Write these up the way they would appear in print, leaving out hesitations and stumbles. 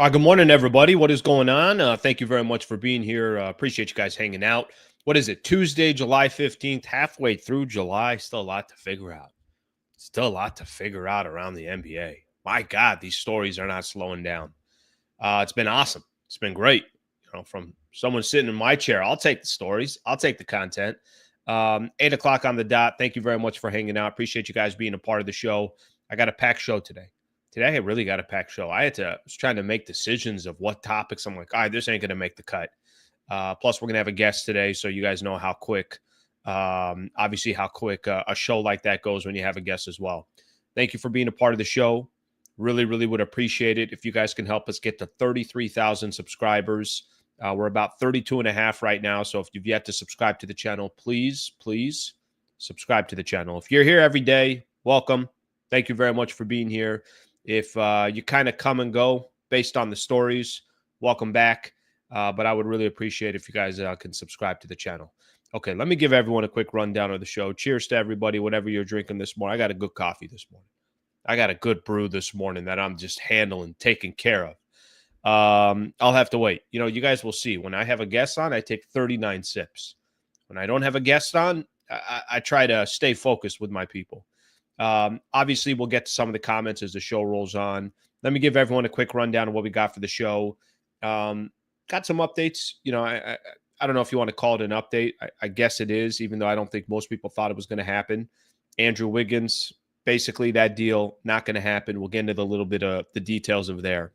Good morning, everybody. What is going on? Thank you very much for being here. Appreciate you guys hanging out. What is it? Tuesday, July 15th, halfway through July. Still a lot to figure out. Still a lot to figure out around the NBA. My God, these stories are not slowing down. It's been awesome. It's been great. From someone sitting in my chair, I'll take the stories. I'll take the content. 8 o'clock on the dot. Thank you very much for hanging out. Appreciate you guys being a part of the show. I got a packed show today. Today, I really got a packed show. I was trying to make decisions of what topics. I'm like, all right, this ain't going to make the cut. Plus, we're going to have a guest today, so you guys know how quick, obviously, how quick a show like that goes when you have a guest as well. Thank you for being a part of the show. Really, really would appreciate it if you guys can help us get to 33,000 subscribers. We're about 32 and a half right now, so if you've yet to subscribe to the channel, please subscribe to the channel. If you're here every day, welcome. Thank you very much for being here. If you kind of come and go based on the stories, welcome back. But I would really appreciate if you guys can subscribe to the channel. Okay, let me give everyone a quick rundown of the show. Cheers to everybody, whatever you're drinking this morning. I got a good coffee this morning. I got a good brew this morning that I'm just handling, taking care of. I'll have to wait. You guys will see. When I have a guest on, I take 39 sips. When I don't have a guest on, I try to stay focused with my people. Obviously, we'll get to some of the comments as the show rolls on. Let me give everyone a quick rundown of what we got for the show. Got some updates. I don't know if you want to call it an update. I guess it is, even though I don't think most people thought it was going to happen. Andrew Wiggins, basically that deal, not going to happen. We'll get into a little bit of the details of there.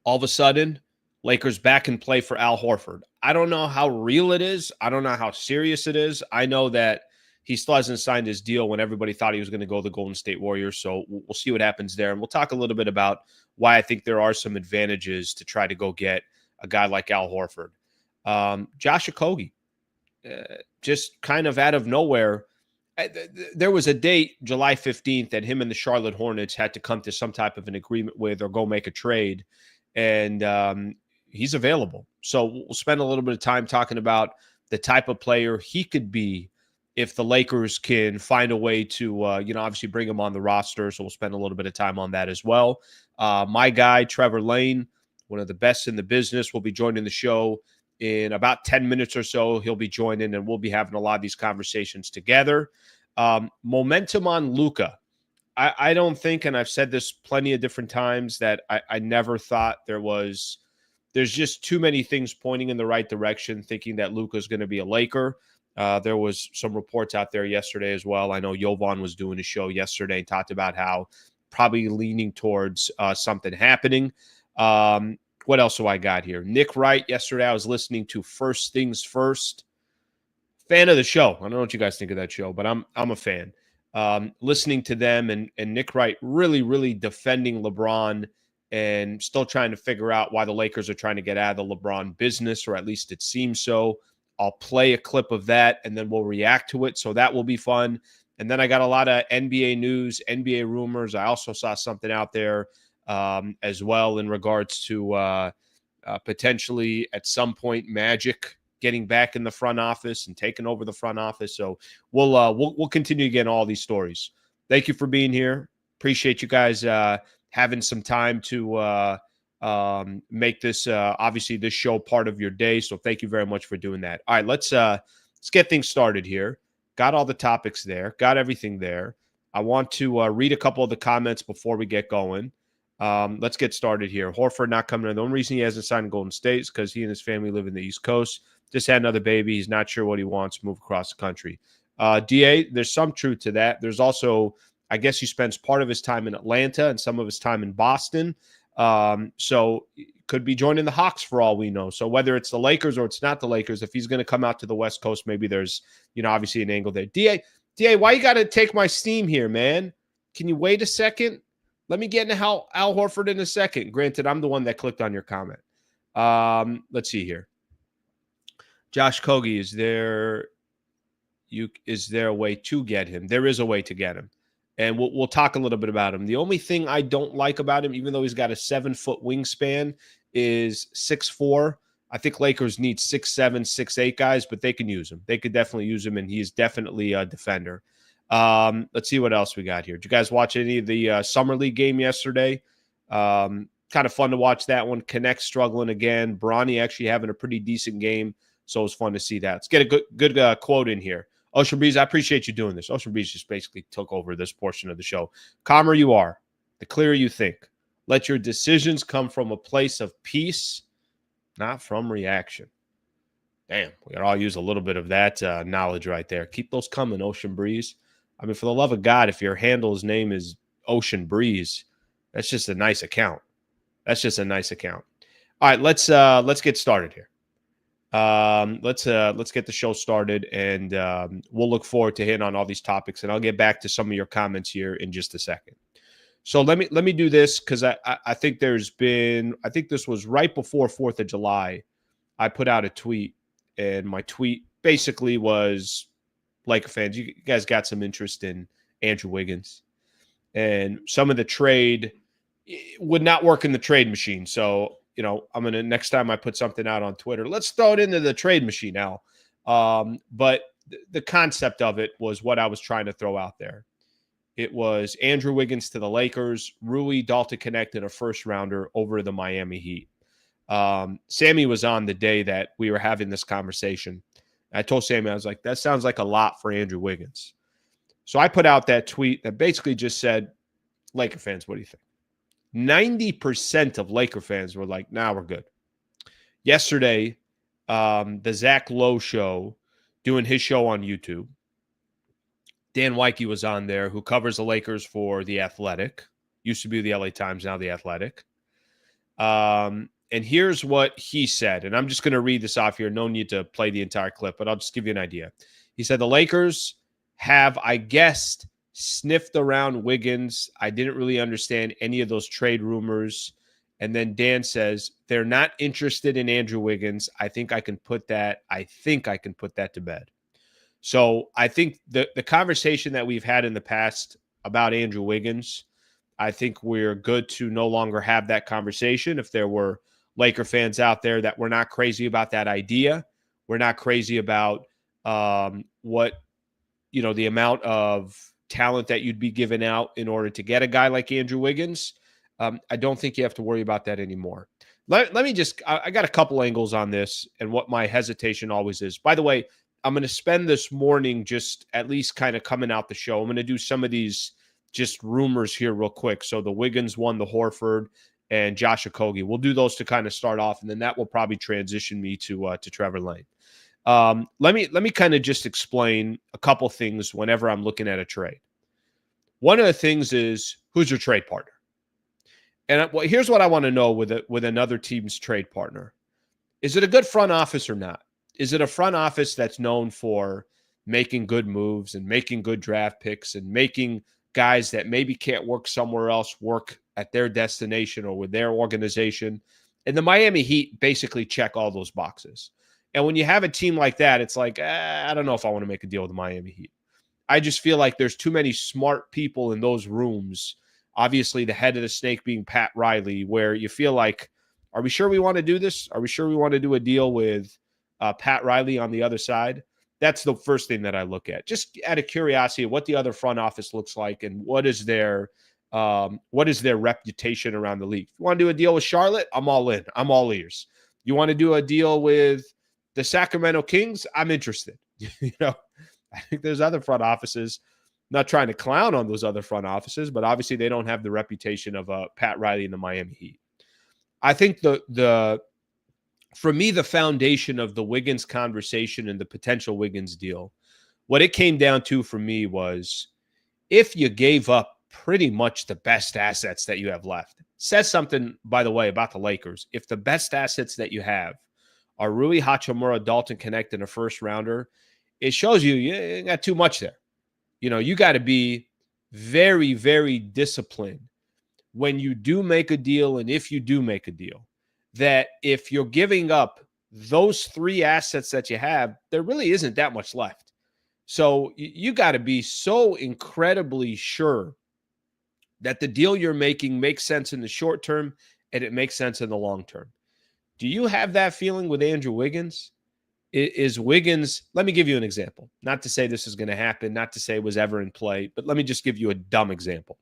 All of a sudden, Lakers back in play for Al Horford. I don't know how real it is. I don't know how serious it is. I know that he still hasn't signed his deal when everybody thought he was going to go to the Golden State Warriors. So we'll see what happens there. And we'll talk a little bit about why I think there are some advantages to try to go get a guy like Al Horford. Josh Okogie, just kind of out of nowhere. There was a date, July 15th, that him and the Charlotte Hornets had to come to some type of an agreement with or go make a trade. And he's available. So we'll spend a little bit of time talking about the type of player he could be if the Lakers can find a way to, obviously bring him on the roster. So we'll spend a little bit of time on that as well. My guy, Trevor Lane, one of the best in the business, will be joining the show in about 10 minutes or so. He'll be joining, and we'll be having a lot of these conversations together. Momentum on Luka. I don't think, and I've said this plenty of different times, that I never thought there's just too many things pointing in the right direction, thinking that Luka is going to be a Laker. There was some reports out there yesterday as well. I know Jovan was doing a show yesterday and talked about how probably leaning towards something happening. What else do I got here? Nick Wright, yesterday I was listening to First Things First. Fan of the show. I don't know what you guys think of that show, but I'm a fan. Listening to them and Nick Wright really, really defending LeBron and still trying to figure out why the Lakers are trying to get out of the LeBron business, or at least it seems so. I'll play a clip of that, and then we'll react to it. So that will be fun. And then I got a lot of NBA news, NBA rumors. I also saw something out there as well in regards to potentially at some point Magic getting back in the front office and taking over the front office. So we'll continue to get all these stories. Thank you for being here. Appreciate you guys having some time to make this obviously this show part of your day. So thank you very much for doing that. All right, let's get things started here. Got all the topics there. Got everything there. I want to read a couple of the comments before we get going. Let's get started here. Horford not coming in. The only reason he hasn't signed Golden State is because he and his family live in the East Coast. Just had another baby. He's not sure what he wants. Move across the country. DA, there's some truth to that. There's also, I guess he spends part of his time in Atlanta and some of his time in Boston. So could be joining the Hawks for all we know. So whether it's the Lakers or it's not the Lakers, if he's going to come out to the West Coast, maybe there's, obviously an angle there. DA, why you got to take my steam here, man? Can you wait a second? Let me get into Al Horford in a second. Granted, I'm the one that clicked on your comment. Let's see here. Josh Okogie, is there a way to get him? There is a way to get him. And we'll talk a little bit about him. The only thing I don't like about him, even though he's got a 7-foot wingspan, is 6'4". I think Lakers need 6'7", 6'8" guys, but they can use him. They could definitely use him, and he's definitely a defender. Let's see what else we got here. Did you guys watch any of the Summer League game yesterday? kind of fun to watch that one. Connect struggling again. Bronny actually having a pretty decent game. So it was fun to see that. Let's get a good quote in here. Ocean Breeze, I appreciate you doing this. Ocean Breeze just basically took over this portion of the show. Calmer you are, the clearer you think. Let your decisions come from a place of peace, not from reaction. Damn, we could all use a little bit of that knowledge right there. Keep those coming, Ocean Breeze. I mean, for the love of God, if your handle's name is Ocean Breeze, that's just a nice account. That's just a nice account. All right, let's get started here. Let's get the show started, and we'll look forward to hitting on all these topics, and I'll get back to some of your comments here in just a second. So let me do this because I think I think this was right before 4th of July. I put out a tweet, and my tweet basically was, Laker fans, you guys got some interest in Andrew Wiggins, and some of the trade would not work in the trade machine. So, you know, I'm going to, next time I put something out on Twitter, let's throw it into the trade machine now. But the concept of it was what I was trying to throw out there. It was Andrew Wiggins to the Lakers, Rui, Dalton Connect, and a first rounder over the Miami Heat. Sammy was on the day that we were having this conversation. I told Sammy, I was like, that sounds like a lot for Andrew Wiggins. So I put out that tweet that basically just said, Laker fans, what do you think? 90% of Laker fans were like, nah, we're good. Yesterday, the Zach Lowe show, doing his show on YouTube, Dan Weike was on there, who covers the Lakers for The Athletic. Used to be the LA Times, now The Athletic. And here's what he said, and I'm just going to read this off here. No need to play the entire clip, but I'll just give you an idea. He said, the Lakers have, I guessed, sniffed around Wiggins. I didn't really understand any of those trade rumors. And then Dan says, they're not interested in Andrew Wiggins. I think I can put that to bed. So I think the conversation that we've had in the past about Andrew Wiggins, I think we're good to no longer have that conversation. If there were Laker fans out there that were not crazy about that idea, we're not crazy about what, you know, the amount of talent that you'd be giving out in order to get a guy like Andrew Wiggins. I don't think you have to worry about that anymore. Let me just, I got a couple angles on this and what my hesitation always is. By the way, I'm going to spend this morning just at least kind of coming out the show. I'm going to do some of these just rumors here real quick. So the Wiggins one, the Horford, and Josh Okogie. We'll do those to kind of start off, and then that will probably transition me to Trevor Lane. Let me kind of just explain a couple things whenever I'm looking at a trade. One of the things is, who's your trade partner? And here's what I want to know with another team's trade partner. Is it a good front office or not? Is it a front office that's known for making good moves and making good draft picks and making guys that maybe can't work somewhere else work at their destination or with their organization? And the Miami Heat basically check all those boxes. And when you have a team like that, it's like, I don't know if I want to make a deal with the Miami Heat. I just feel like there's too many smart people in those rooms. Obviously, the head of the snake being Pat Riley, where you feel like, are we sure we want to do this? Are we sure we want to do a deal with Pat Riley on the other side? That's the first thing that I look at. Just out of curiosity, what the other front office looks like and what is their reputation around the league. If you want to do a deal with Charlotte, I'm all in. I'm all ears. You want to do a deal with the Sacramento Kings? I'm interested. You know, I think there's other front offices. Not trying to clown on those other front offices, but obviously they don't have the reputation of Pat Riley and the Miami Heat. I think for me, the foundation of the Wiggins conversation and the potential Wiggins deal, what it came down to for me was, if you gave up pretty much the best assets that you have left, says something, by the way, about the Lakers. If the best assets that you have are Rui Hachimura, Dalton Connect, and a first rounder, it shows you got too much there. You know, you got to be very, very disciplined when you do make a deal, and if you do make a deal, that if you're giving up those three assets that you have, there really isn't that much left. So you got to be so incredibly sure that the deal you're making makes sense in the short term and it makes sense in the long term. Do you have that feeling with Andrew Wiggins? Is Wiggins, let me give you an example. Not to say this is going to happen, not to say it was ever in play, but let me just give you a dumb example.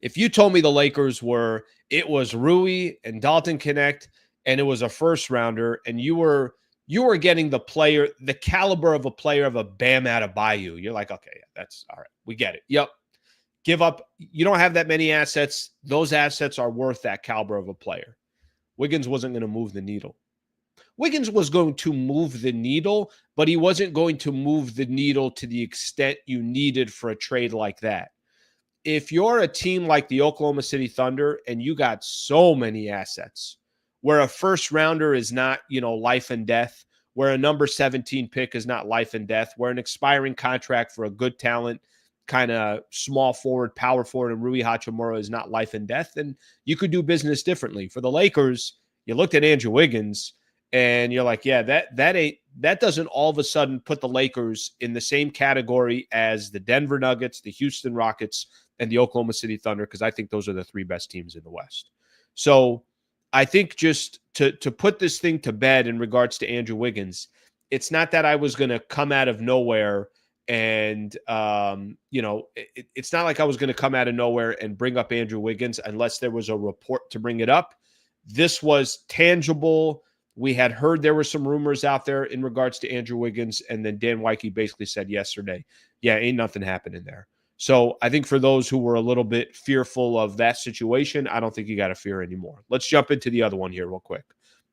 If you told me the Lakers it was Rui and Dalton Connect, and it was a first rounder, and you were getting the caliber of a player of a Bam Adebayo, you're like, okay, yeah, that's all right. We get it. Yep. Give up. You don't have that many assets. Those assets are worth that caliber of a player. Wiggins wasn't going to move the needle. Wiggins was going to move the needle, but he wasn't going to move the needle to the extent you needed for a trade like that. If you're a team like the Oklahoma City Thunder and you got so many assets where a first rounder is not, life and death, where a number 17 pick is not life and death, where an expiring contract for a good talent, kind of small forward, power forward, and Rui Hachimura is not life and death, then you could do business differently. For the Lakers, you looked at Andrew Wiggins and you're like, yeah, that doesn't all of a sudden put the Lakers in the same category as the Denver Nuggets, the Houston Rockets, and the Oklahoma City Thunder, because I think those are the three best teams in the West. So I think just to put this thing to bed in regards to Andrew Wiggins, it's not that I was going to come out of nowhere and, it's not like I was going to come out of nowhere and bring up Andrew Wiggins unless there was a report to bring it up. This was tangible. We had heard there were some rumors out there in regards to Andrew Wiggins, and then Dan Weike basically said yesterday, yeah, ain't nothing happening there. So I think for those who were a little bit fearful of that situation, I don't think you got to fear anymore. Let's jump into the other one here real quick.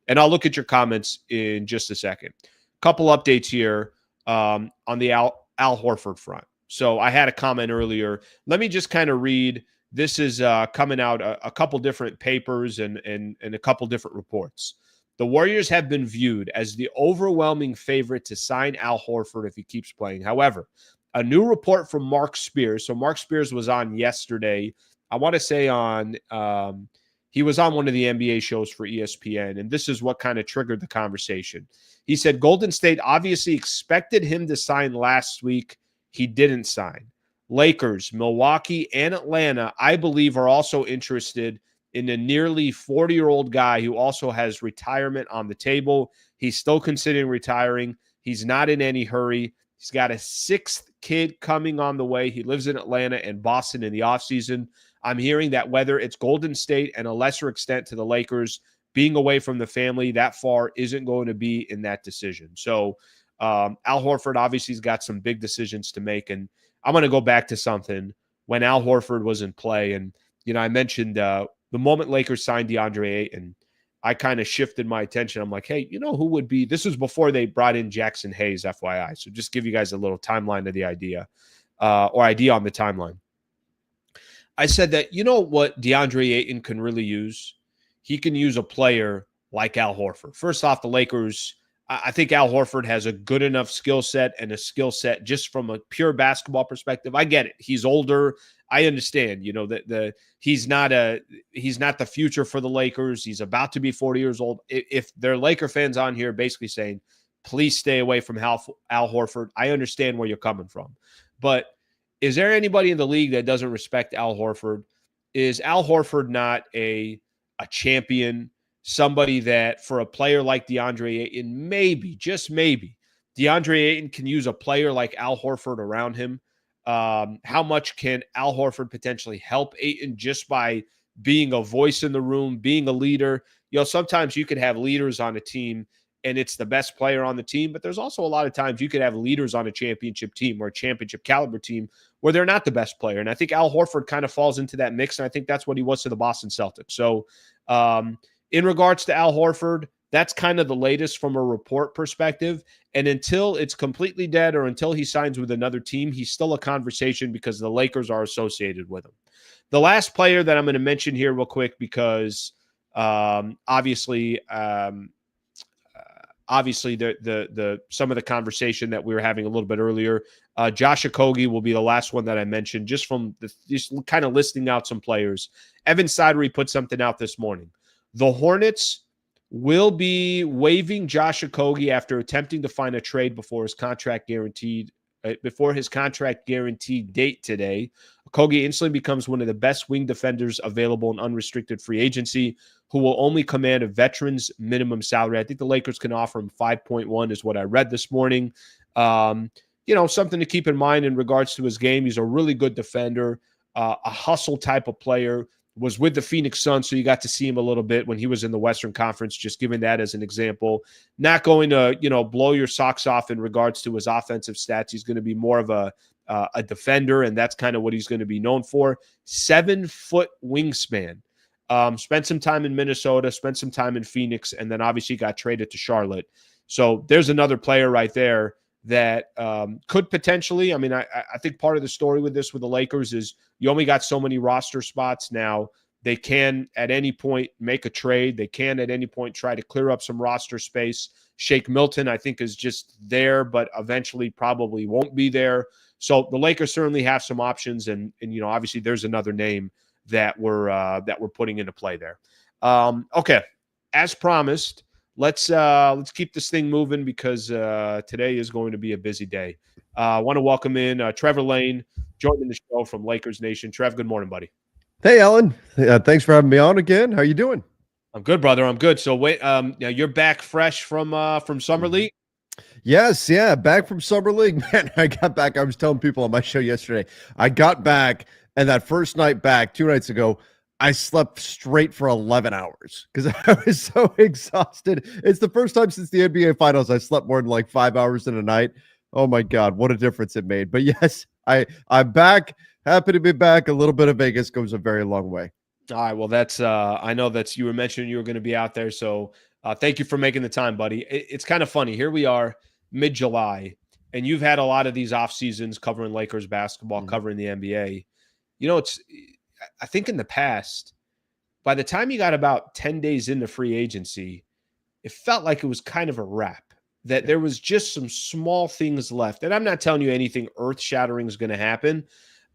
And I'll look at your comments in just a second. Couple updates here on the Al Horford front. So I had a comment earlier. Let me just kind of read. This is coming out a couple different papers and a couple different reports. The Warriors have been viewed as the overwhelming favorite to sign Al Horford if he keeps playing. However, a new report from Mark Spears. So Mark Spears was on yesterday. I want to say he was on one of the NBA shows for ESPN, and this is what kind of triggered the conversation. He said Golden State obviously expected him to sign last week. He didn't sign. Lakers, Milwaukee, and Atlanta, I believe, are also interested in a nearly 40-year-old guy who also has retirement on the table. He's still considering retiring. He's not in any hurry. He's got a sixth kid coming on the way. He lives in Atlanta and Boston in the offseason. I'm hearing that whether it's Golden State and a lesser extent to the Lakers, being away from the family that far isn't going to be in that decision. So Al Horford obviously has got some big decisions to make. And I'm going to go back to something when Al Horford was in play. And, I mentioned the moment Lakers signed DeAndre Ayton, I kind of shifted my attention. I'm like, hey, who would be – this was before they brought in Jackson Hayes, FYI. So just give you guys a little timeline of the idea or idea on the timeline. I said that, what DeAndre Ayton can really use? He can use a player like Al Horford. First off, the Lakers, I think Al Horford has a good enough skill set and a skill set just from a pure basketball perspective. I get it. He's older. I understand, that he's not the future for the Lakers. He's about to be 40 years old. If there are Laker fans on here basically saying, please stay away from Al Horford, I understand where you're coming from. But is there anybody in the league that doesn't respect Al Horford? Is Al Horford not a champion? Somebody that for a player like DeAndre Ayton, maybe, just maybe, DeAndre Ayton can use a player like Al Horford around him. How much can Al Horford potentially help Ayton just by being a voice in the room, being a leader? Sometimes you could have leaders on a team and it's the best player on the team, but there's also a lot of times you could have leaders on a championship team or a championship caliber team where they're not the best player. And I think Al Horford kind of falls into that mix, and I think that's what he was to the Boston Celtics. So in regards to Al Horford, that's kind of the latest from a report perspective. And until it's completely dead or until he signs with another team, he's still a conversation because the Lakers are associated with him. The last player that I'm going to mention here real quick because obviously the some of the conversation that we were having a little bit earlier, Josh Okogie will be the last one that I mentioned just from just kind of listing out some players. Evan Sidery put something out this morning. The Hornets will be waiving Josh Okogie after attempting to find a trade before his contract guaranteed date today. Okogie instantly becomes one of the best wing defenders available in unrestricted free agency, who will only command a veteran's minimum salary. I think the Lakers can offer him 5.1 is what I read this morning. Something to keep in mind in regards to his game. He's a really good defender. a hustle type of player. Was with the Phoenix Suns, so you got to see him a little bit when he was in the Western Conference, just giving that as an example. Not going to, blow your socks off in regards to his offensive stats. He's going to be more of a defender, and that's kind of what he's going to be known for. 7-foot wingspan. Spent some time in Minnesota, spent some time in Phoenix, and then obviously got traded to Charlotte. So there's another player right there that could potentially, I think part of the story with the Lakers is you only got so many roster spots now. They can at any point make a trade. They can at any point try to clear up some roster space. Shake Milton, I think, is just there, but eventually probably won't be there. So the Lakers certainly have some options, and obviously there's another name that we're putting into play there. Okay, as promised, let's keep this thing moving because today is going to be a busy day. I want to welcome in Trevor Lane, joining the show from Lakers Nation. Trev, good morning, buddy. Hey, Alan. Thanks for having me on again. How you doing? I'm good, brother. I'm good. So wait, you're back fresh from Summer League? Yes, yeah, back from Summer League. Man, I got back. I was telling people on my show yesterday, I got back, and that first night back, 2 nights ago, I slept straight for 11 hours because I was so exhausted. It's the first time since the NBA Finals I slept more than like 5 hours in a night. Oh, my God, what a difference it made. But, yes, I'm back. Happy to be back. A little bit of Vegas goes a very long way. All right, well, that's I know that's you were mentioning you were going to be out there, so thank you for making the time, buddy. It's kind of funny. Here we are, mid-July, and you've had a lot of these off seasons covering Lakers basketball, covering the NBA. I think in the past, by the time you got about 10 days into free agency, it felt like it was kind of a wrap, that there was just some small things left. And I'm not telling you anything earth-shattering is going to happen,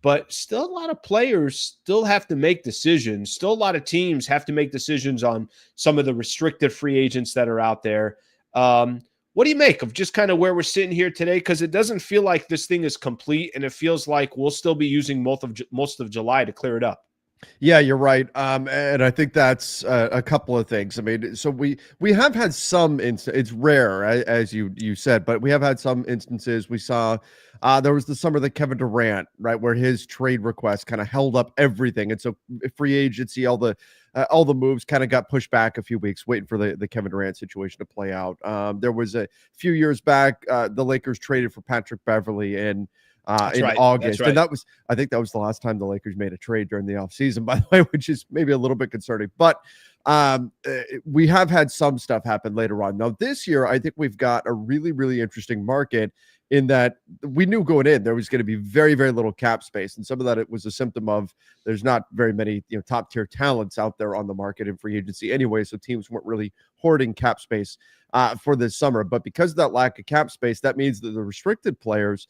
but still a lot of players still have to make decisions. Still a lot of teams have to make decisions on some of the restricted free agents that are out there. What do you make of just kind of where we're sitting here today? Because it doesn't feel like this thing is complete, and it feels like we'll still be using most of July to clear it up. Yeah, you're right. And I think that's a couple of things. I mean, so we have had some it's rare, as you said, but we have had some instances. We saw there was the summer that Kevin Durant, right, where his trade request kind of held up everything. And so free agency, all the moves kind of got pushed back a few weeks, waiting for the Kevin Durant situation to play out. There was a few years back, the Lakers traded for Patrick Beverley in August. And I think that was the last time the Lakers made a trade during the offseason, by the way, which is maybe a little bit concerning. But we have had some stuff happen later on. Now, this year, I think we've got a really, really interesting market in that we knew going in there was going to be very, very little cap space. And some of that it was a symptom of there's not very many top tier talents out there on the market in free agency anyway. So teams weren't really hoarding cap space for this summer. But because of that lack of cap space, that means that the restricted players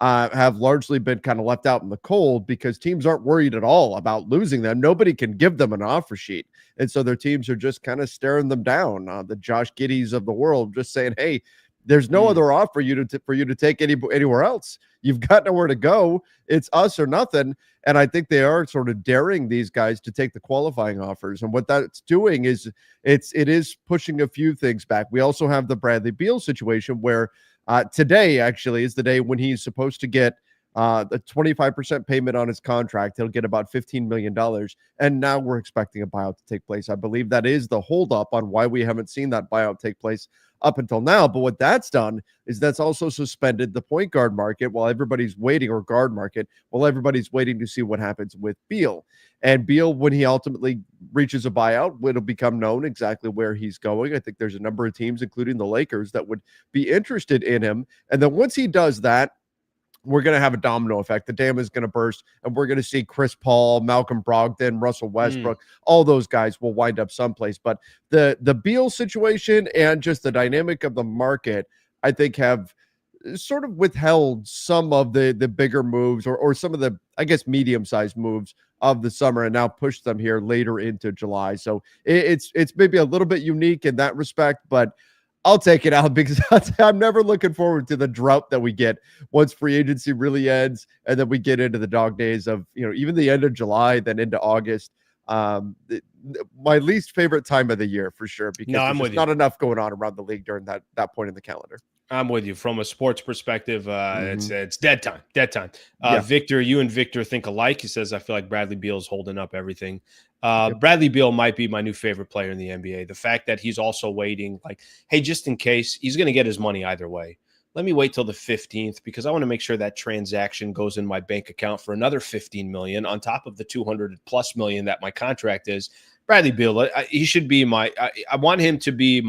have largely been kind of left out in the cold because teams aren't worried at all about losing them. Nobody can give them an offer sheet. And so their teams are just kind of staring them down. The Josh Giddeys of the world just saying, hey, there's no other offer for you to take anywhere else. You've got nowhere to go. It's us or nothing. And I think they are sort of daring these guys to take the qualifying offers. And what that's doing is it is pushing a few things back. We also have the Bradley Beal situation where today actually is the day when he's supposed to get the 25% payment on his contract. He'll get about $15 million. And now we're expecting a buyout to take place. I believe that is the holdup on why we haven't seen that buyout take place up until now. But what that's done is that's also suspended the point guard market while everybody's waiting, or guard market, while everybody's waiting to see what happens with Beal. And Beal, when he ultimately reaches a buyout, it'll become known exactly where he's going. I think there's a number of teams, including the Lakers, that would be interested in him. And then once he does that, we're going to have a domino effect. The dam is going to burst, and we're going to see Chris Paul, Malcolm Brogdon, Russell Westbrook, all those guys will wind up someplace. But the Beal situation and just the dynamic of the market, I think, have sort of withheld some of the bigger moves or some of the, I guess, medium-sized moves of the summer, and now pushed them here later into July. So it's maybe a little bit unique in that respect, but I'll take it out because I'm never looking forward to the drought that we get once free agency really ends, and then we get into the dog days of, even the end of July, then into August. My least favorite time of the year for sure, because there's not enough going on around the league during that point in the calendar. I'm with you. From a sports perspective, Mhm. it's dead time. Dead time. Yeah. Victor, you and Victor think alike. He says, I feel like Bradley Beal is holding up everything. Yep. Bradley Beal might be my new favorite player in the NBA. The fact that he's also waiting, like, hey, just in case, he's going to get his money either way. Let me wait till the 15th because I want to make sure that transaction goes in my bank account for another 15 million on top of the 200 plus million that my contract is. Bradley Beal, he should be I want him to be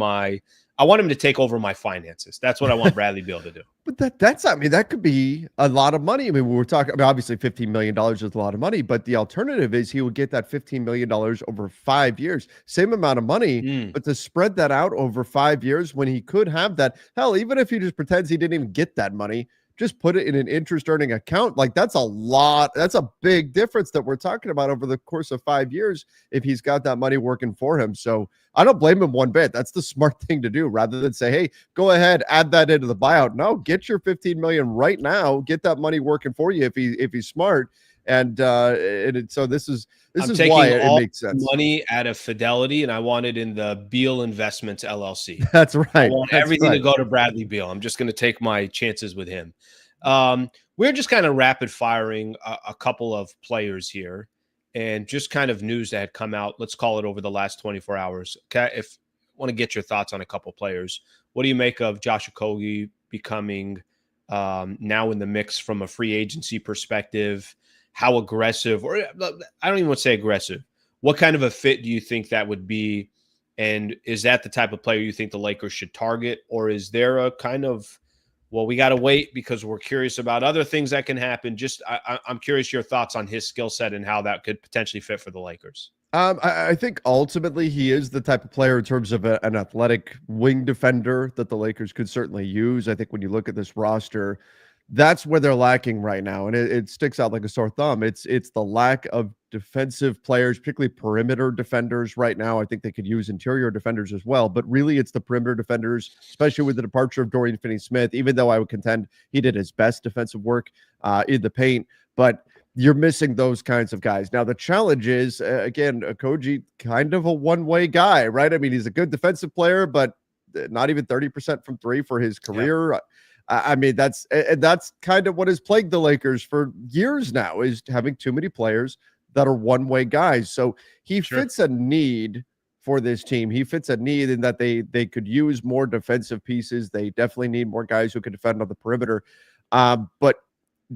I want him to take over my finances. That's what I want Bradley Beal to do. But that's, I mean, that could be a lot of money. I mean, we're talking, I mean, obviously $15 million is a lot of money, but the alternative is he would get that $15 million over 5 years, same amount of money, Mm. but to spread that out over 5 years when he could have that, hell, even if he just pretends he didn't even get that money, just put it in an interest earning account. Like that's a lot. That's a big difference that we're talking about over the course of 5 years if he's got that money working for him. So I don't blame him one bit. That's the smart thing to do rather than say, hey, go ahead, add that into the buyout. No, get your 15 million right now. Get that money working for you if he's smart. So this is I'm why taking it all makes sense. money out of Fidelity, and I want it in the Beal Investments LLC. That's I right. want That's everything to right. go to Bradley Beal. I'm just going to take my chances with him. We're just kind of rapid firing a couple of players here and just kind of news that had come out. Let's call it over the last 24 hours. Okay. If I want to get your thoughts on a couple players, what do you make of Josh Okogie becoming now in the mix from a free agency perspective? How aggressive, or I don't even want to say aggressive. What kind of a fit do you think that would be? And is that the type of player you think the Lakers should target? Or is there a kind of, well, we got to wait because we're curious about other things that can happen? Just, I'm curious your thoughts on his skill set and how that could potentially fit for the Lakers. I think ultimately he is the type of player in terms of an athletic wing defender that the Lakers could certainly use. I think when you look at this roster, that's where they're lacking right now, and it sticks out like a sore thumb. It's the lack of defensive players, particularly perimeter defenders right now. I think they could use interior defenders as well, but really it's the perimeter defenders, especially with the departure of Dorian Finney-Smith, even though I would contend he did his best defensive work in the paint. But you're missing those kinds of guys. Now, the challenge is, again, Okogie, kind of a one-way guy, right? I mean, he's a good defensive player, but not even 30% from three for his career. Yep. I mean, that's kind of what has plagued the Lakers for years now, is having too many players that are one-way guys. So he fits a need for this team. He fits a need in that they could use more defensive pieces. They definitely need more guys who can defend on the perimeter. But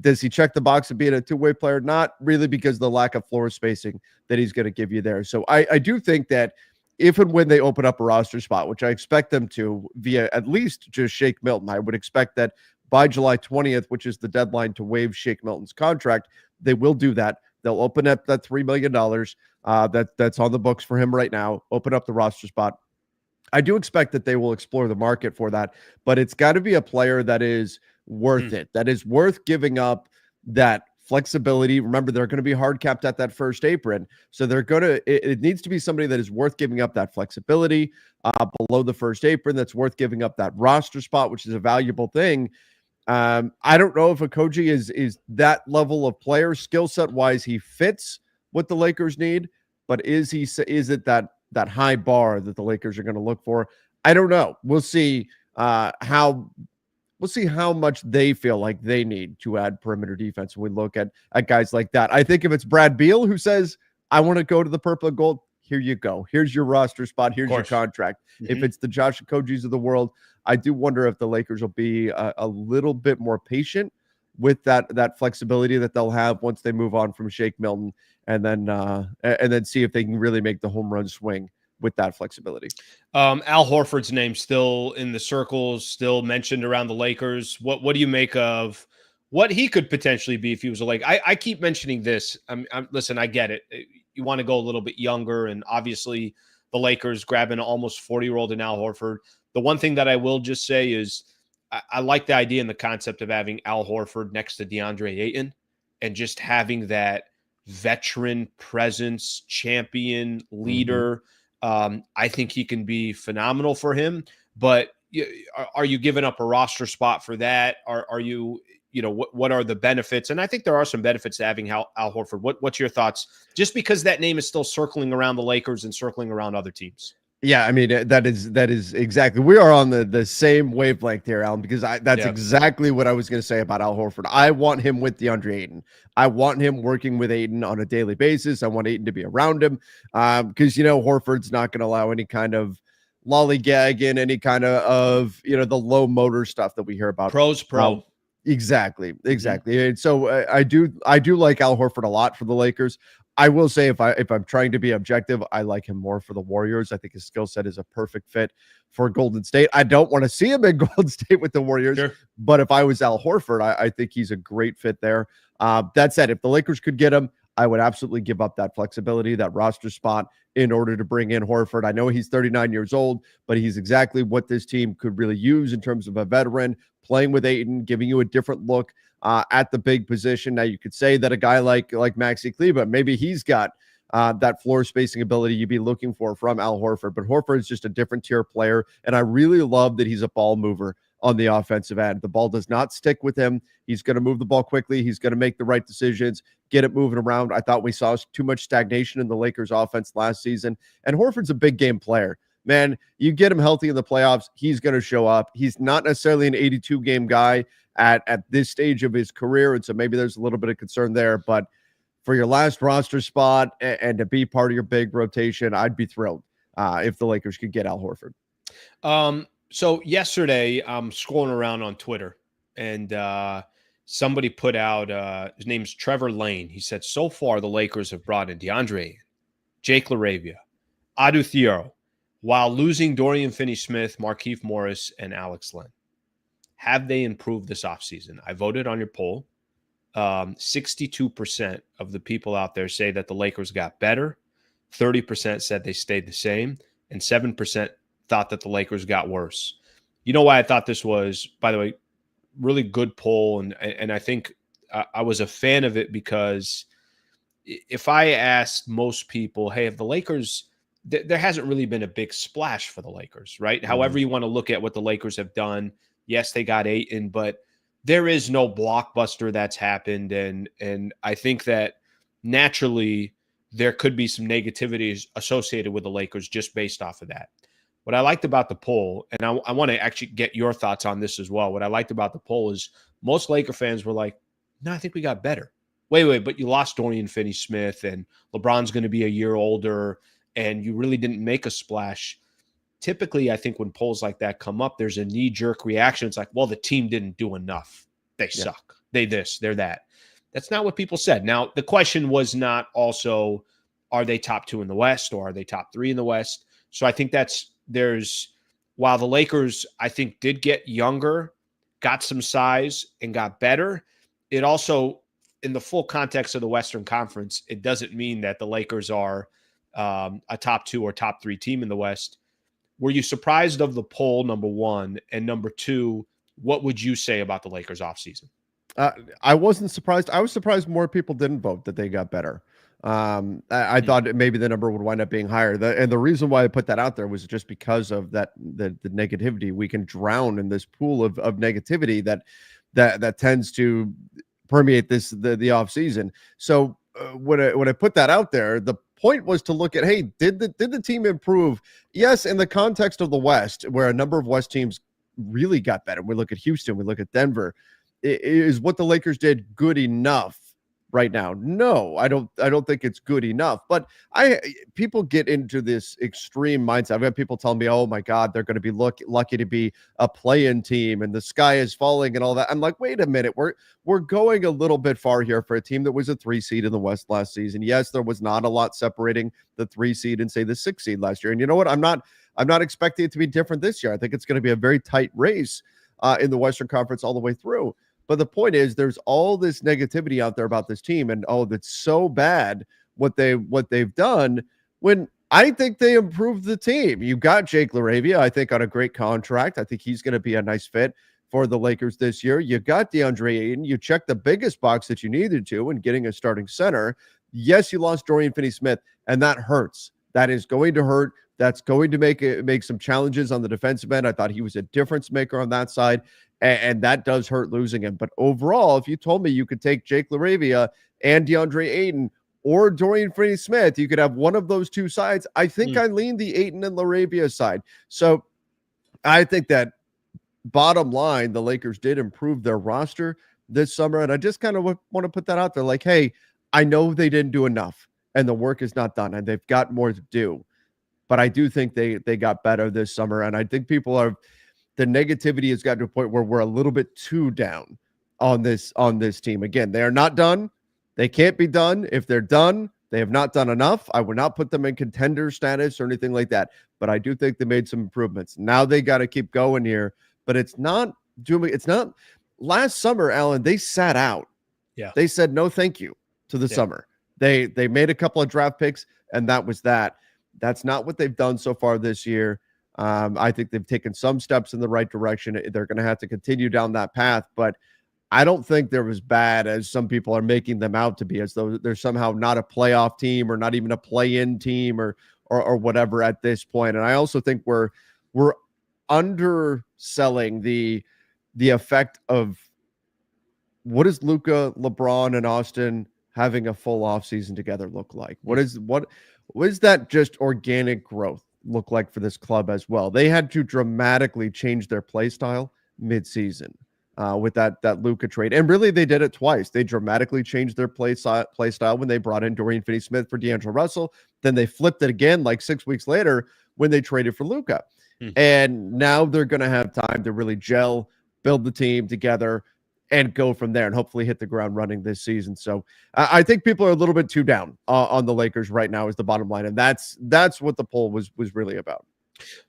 does he check the box of being a two-way player? Not really, because of the lack of floor spacing that he's going to give you there. So I do think that if and when they open up a roster spot, which I expect them to via at least just Shake Milton, I would expect that by July 20th, which is the deadline to waive Shake Milton's contract, they will do that. They'll open up that $3 million that's on the books for him right now, open up the roster spot. I do expect that they will explore the market for that, but it's got to be a player that is worth it, that is worth giving up that flexibility. Remember, they're going to be hard capped at that first apron. So they're going to, it needs to be somebody that is worth giving up that flexibility below the first apron, that's worth giving up that roster spot, which is a valuable thing. I don't know if Okogie is that level of player skill set wise. He fits what the Lakers need, but is it that high bar that the Lakers are going to look for? I don't know. We'll see how much they feel like they need to add perimeter defense when we look at guys like that. I think if it's Brad Beal who says, I want to go to the purple and gold, here you go. Here's your roster spot. Here's your contract. Mm-hmm. If it's the Josh Okogies of the world, I do wonder if the Lakers will be a little bit more patient with that flexibility that they'll have once they move on from Shake Milton, and then see if they can really make the home run swing with that flexibility. Al Horford's name still in the circles, still mentioned around the Lakers. What do you make of what he could potentially be if he was a Laker? I keep mentioning this. Listen, I get it. You want to go a little bit younger, and obviously the Lakers grabbing an almost 40-year-old in Al Horford. The one thing that I will just say is I like the idea and the concept of having Al Horford next to DeAndre Ayton and just having that veteran presence, champion, leader. I think he can be phenomenal for him, but are you giving up a roster spot for that? Are you, what are the benefits? And I think there are some benefits to having Al Horford. What's your thoughts? Just because that name is still circling around the Lakers and circling around other teams. Yeah, I mean that is exactly. We are on the same wavelength here, Alan, because that's Yeah. exactly what I was going to say about Al Horford. I want him with DeAndre Ayton. I want him working with Ayton on a daily basis. I want Ayton to be around him, because Horford's not going to allow any kind of lollygag in any kind of the low motor stuff that we hear about. Pro's pro. Exactly, Mhm. exactly. And so I do like Al Horford a lot for the Lakers. I will say if I'm trying to be objective, I like him more for the Warriors. I think his skill set is a perfect fit for Golden State. I don't want to see him in Golden State with the Warriors, Sure. but if I was Al Horford, I think he's a great fit there. That said, if the Lakers could get him, I would absolutely give up that flexibility, that roster spot in order to bring in Horford. I know he's 39 years old, but he's exactly what this team could really use in terms of a veteran playing with Ayton, giving you a different look at the big position. Now you could say that a guy like Maxi Kleber, maybe he's got that floor spacing ability you'd be looking for from Al Horford, but Horford is just a different tier player, and I really love that he's a ball mover on the offensive end. The ball does not stick with him. He's going to move the ball quickly. He's going to make the right decisions, get it moving around. I thought we saw too much stagnation in the Lakers offense last season, and Horford's a big game player. Man, you get him healthy in the playoffs, he's going to show up. He's not necessarily an 82 game guy at this stage of his career, and so maybe there's a little bit of concern there, but for your last roster spot and to be part of your big rotation, I'd be thrilled if the Lakers could get Al Horford. So yesterday I'm scrolling around on Twitter, and somebody put out his name's Trevor Lane. He said, so far the Lakers have brought in DeAndre, Jake LaRavia, Adu Thiero, while losing Dorian Finney-Smith, Markieff Morris, and Alex Len. Have they improved this offseason? I voted on your poll. 62% of the people out there say that the Lakers got better. 30% said they stayed the same. And 7% thought that the Lakers got worse. You know why I thought this was, by the way, really good poll. And I think I was a fan of it because if I asked most people, hey, if the Lakers, there hasn't really been a big splash for the Lakers, right? Mm-hmm. However you want to look at what the Lakers have done. Yes, they got Ayton, but there is no blockbuster that's happened. And I think that naturally there could be some negativity associated with the Lakers just based off of that. What I liked about the poll, and I want to actually get your thoughts on this as well. What I liked about the poll is most Laker fans were like, no, I think we got better. Wait, but you lost Dorian Finney-Smith and LeBron's going to be a year older and you really didn't make a splash. Typically, I think when polls like that come up, there's a knee-jerk reaction. It's like, well, the team didn't do enough. They suck. They this, they're that. That's not what people said. Now, the question was not also, are they top 2 in the West or are they top 3 in the West? So I think while the Lakers, I think, did get younger, got some size, and got better, it also, in the full context of the Western Conference, it doesn't mean that the Lakers are a top 2 or top 3 team in the West. Were you surprised of the poll, number one? And number two, what would you say about the Lakers offseason? I wasn't surprised. I was surprised more people didn't vote that they got better. I thought maybe the number would wind up being higher. And the reason why I put that out there was just because of the negativity. We can drown in this pool of negativity that tends to permeate the offseason. So when I put that out there, the point was to look at, hey, did the team improve? Yes, in the context of the West, where a number of West teams really got better. We look at Houston, we look at Denver. Is what the Lakers did good enough right now? No, I don't think it's good enough. But people get into this extreme mindset. I've had people tell me, oh my God, they're going to be lucky to be a play-in team and the sky is falling and all that. I'm like, wait a minute, we're going a little bit far here for a team that was a 3 seed in the West last season. Yes, there was not a lot separating the 3 seed and say the 6 seed last year. And you know what? I'm not expecting it to be different this year. I think it's going to be a very tight race in the Western Conference all the way through. But the point is, there's all this negativity out there about this team, and that's so bad what they've done. When I think they improved the team. You got Jake LaRavia, I think, on a great contract. I think he's going to be a nice fit for the Lakers this year. You got DeAndre Ayton. You checked the biggest box that you needed to in getting a starting center. Yes, you lost Dorian Finney-Smith, and that hurts. That is going to hurt. That's going to make some challenges on the defensive end. I thought he was a difference maker on that side, and that does hurt losing him. But overall, if you told me you could take Jake LaRavia and DeAndre Ayton, or Dorian Finney-Smith. You could have one of those two sides. I think Mm. I lean the Ayton and Laravia side. So I think that bottom line, the Lakers did improve their roster this summer. And I just kind of want to put that out there like, hey, I know they didn't do enough and the work is not done and they've got more to do. But I do think they got better this summer. And I think the negativity has gotten to a point where we're a little bit too down on this team. Again, they are not done. They can't be done. If they're done, they have not done enough. I would not put them in contender status or anything like that. But I do think they made some improvements. Now they got to keep going here. But it's not last summer, Alan, they sat out. Yeah. They said no thank you to the summer. They made a couple of draft picks, and that was that. That's not what they've done so far this year. I think they've taken some steps in the right direction. They're going to have to continue down that path, but I don't think they're as bad as some people are making them out to be, as though they're somehow not a playoff team or not even a play-in team or whatever at this point. And I also think we're underselling the effect of what does Luka, LeBron, and Austin having a full offseason together look like? What is that just organic growth look like for this club as well? They had to dramatically change their play style mid-season with that Luka trade. And really, they did it twice. They dramatically changed their play style when they brought in Dorian Finney-Smith for D'Angelo Russell. Then they flipped it again like 6 weeks later when they traded for Luka. And now they're going to have time to really gel, build the team together, and go from there and hopefully hit the ground running this season. So I think people are a little bit too down on the Lakers right now is the bottom line. And that's what the poll was really about.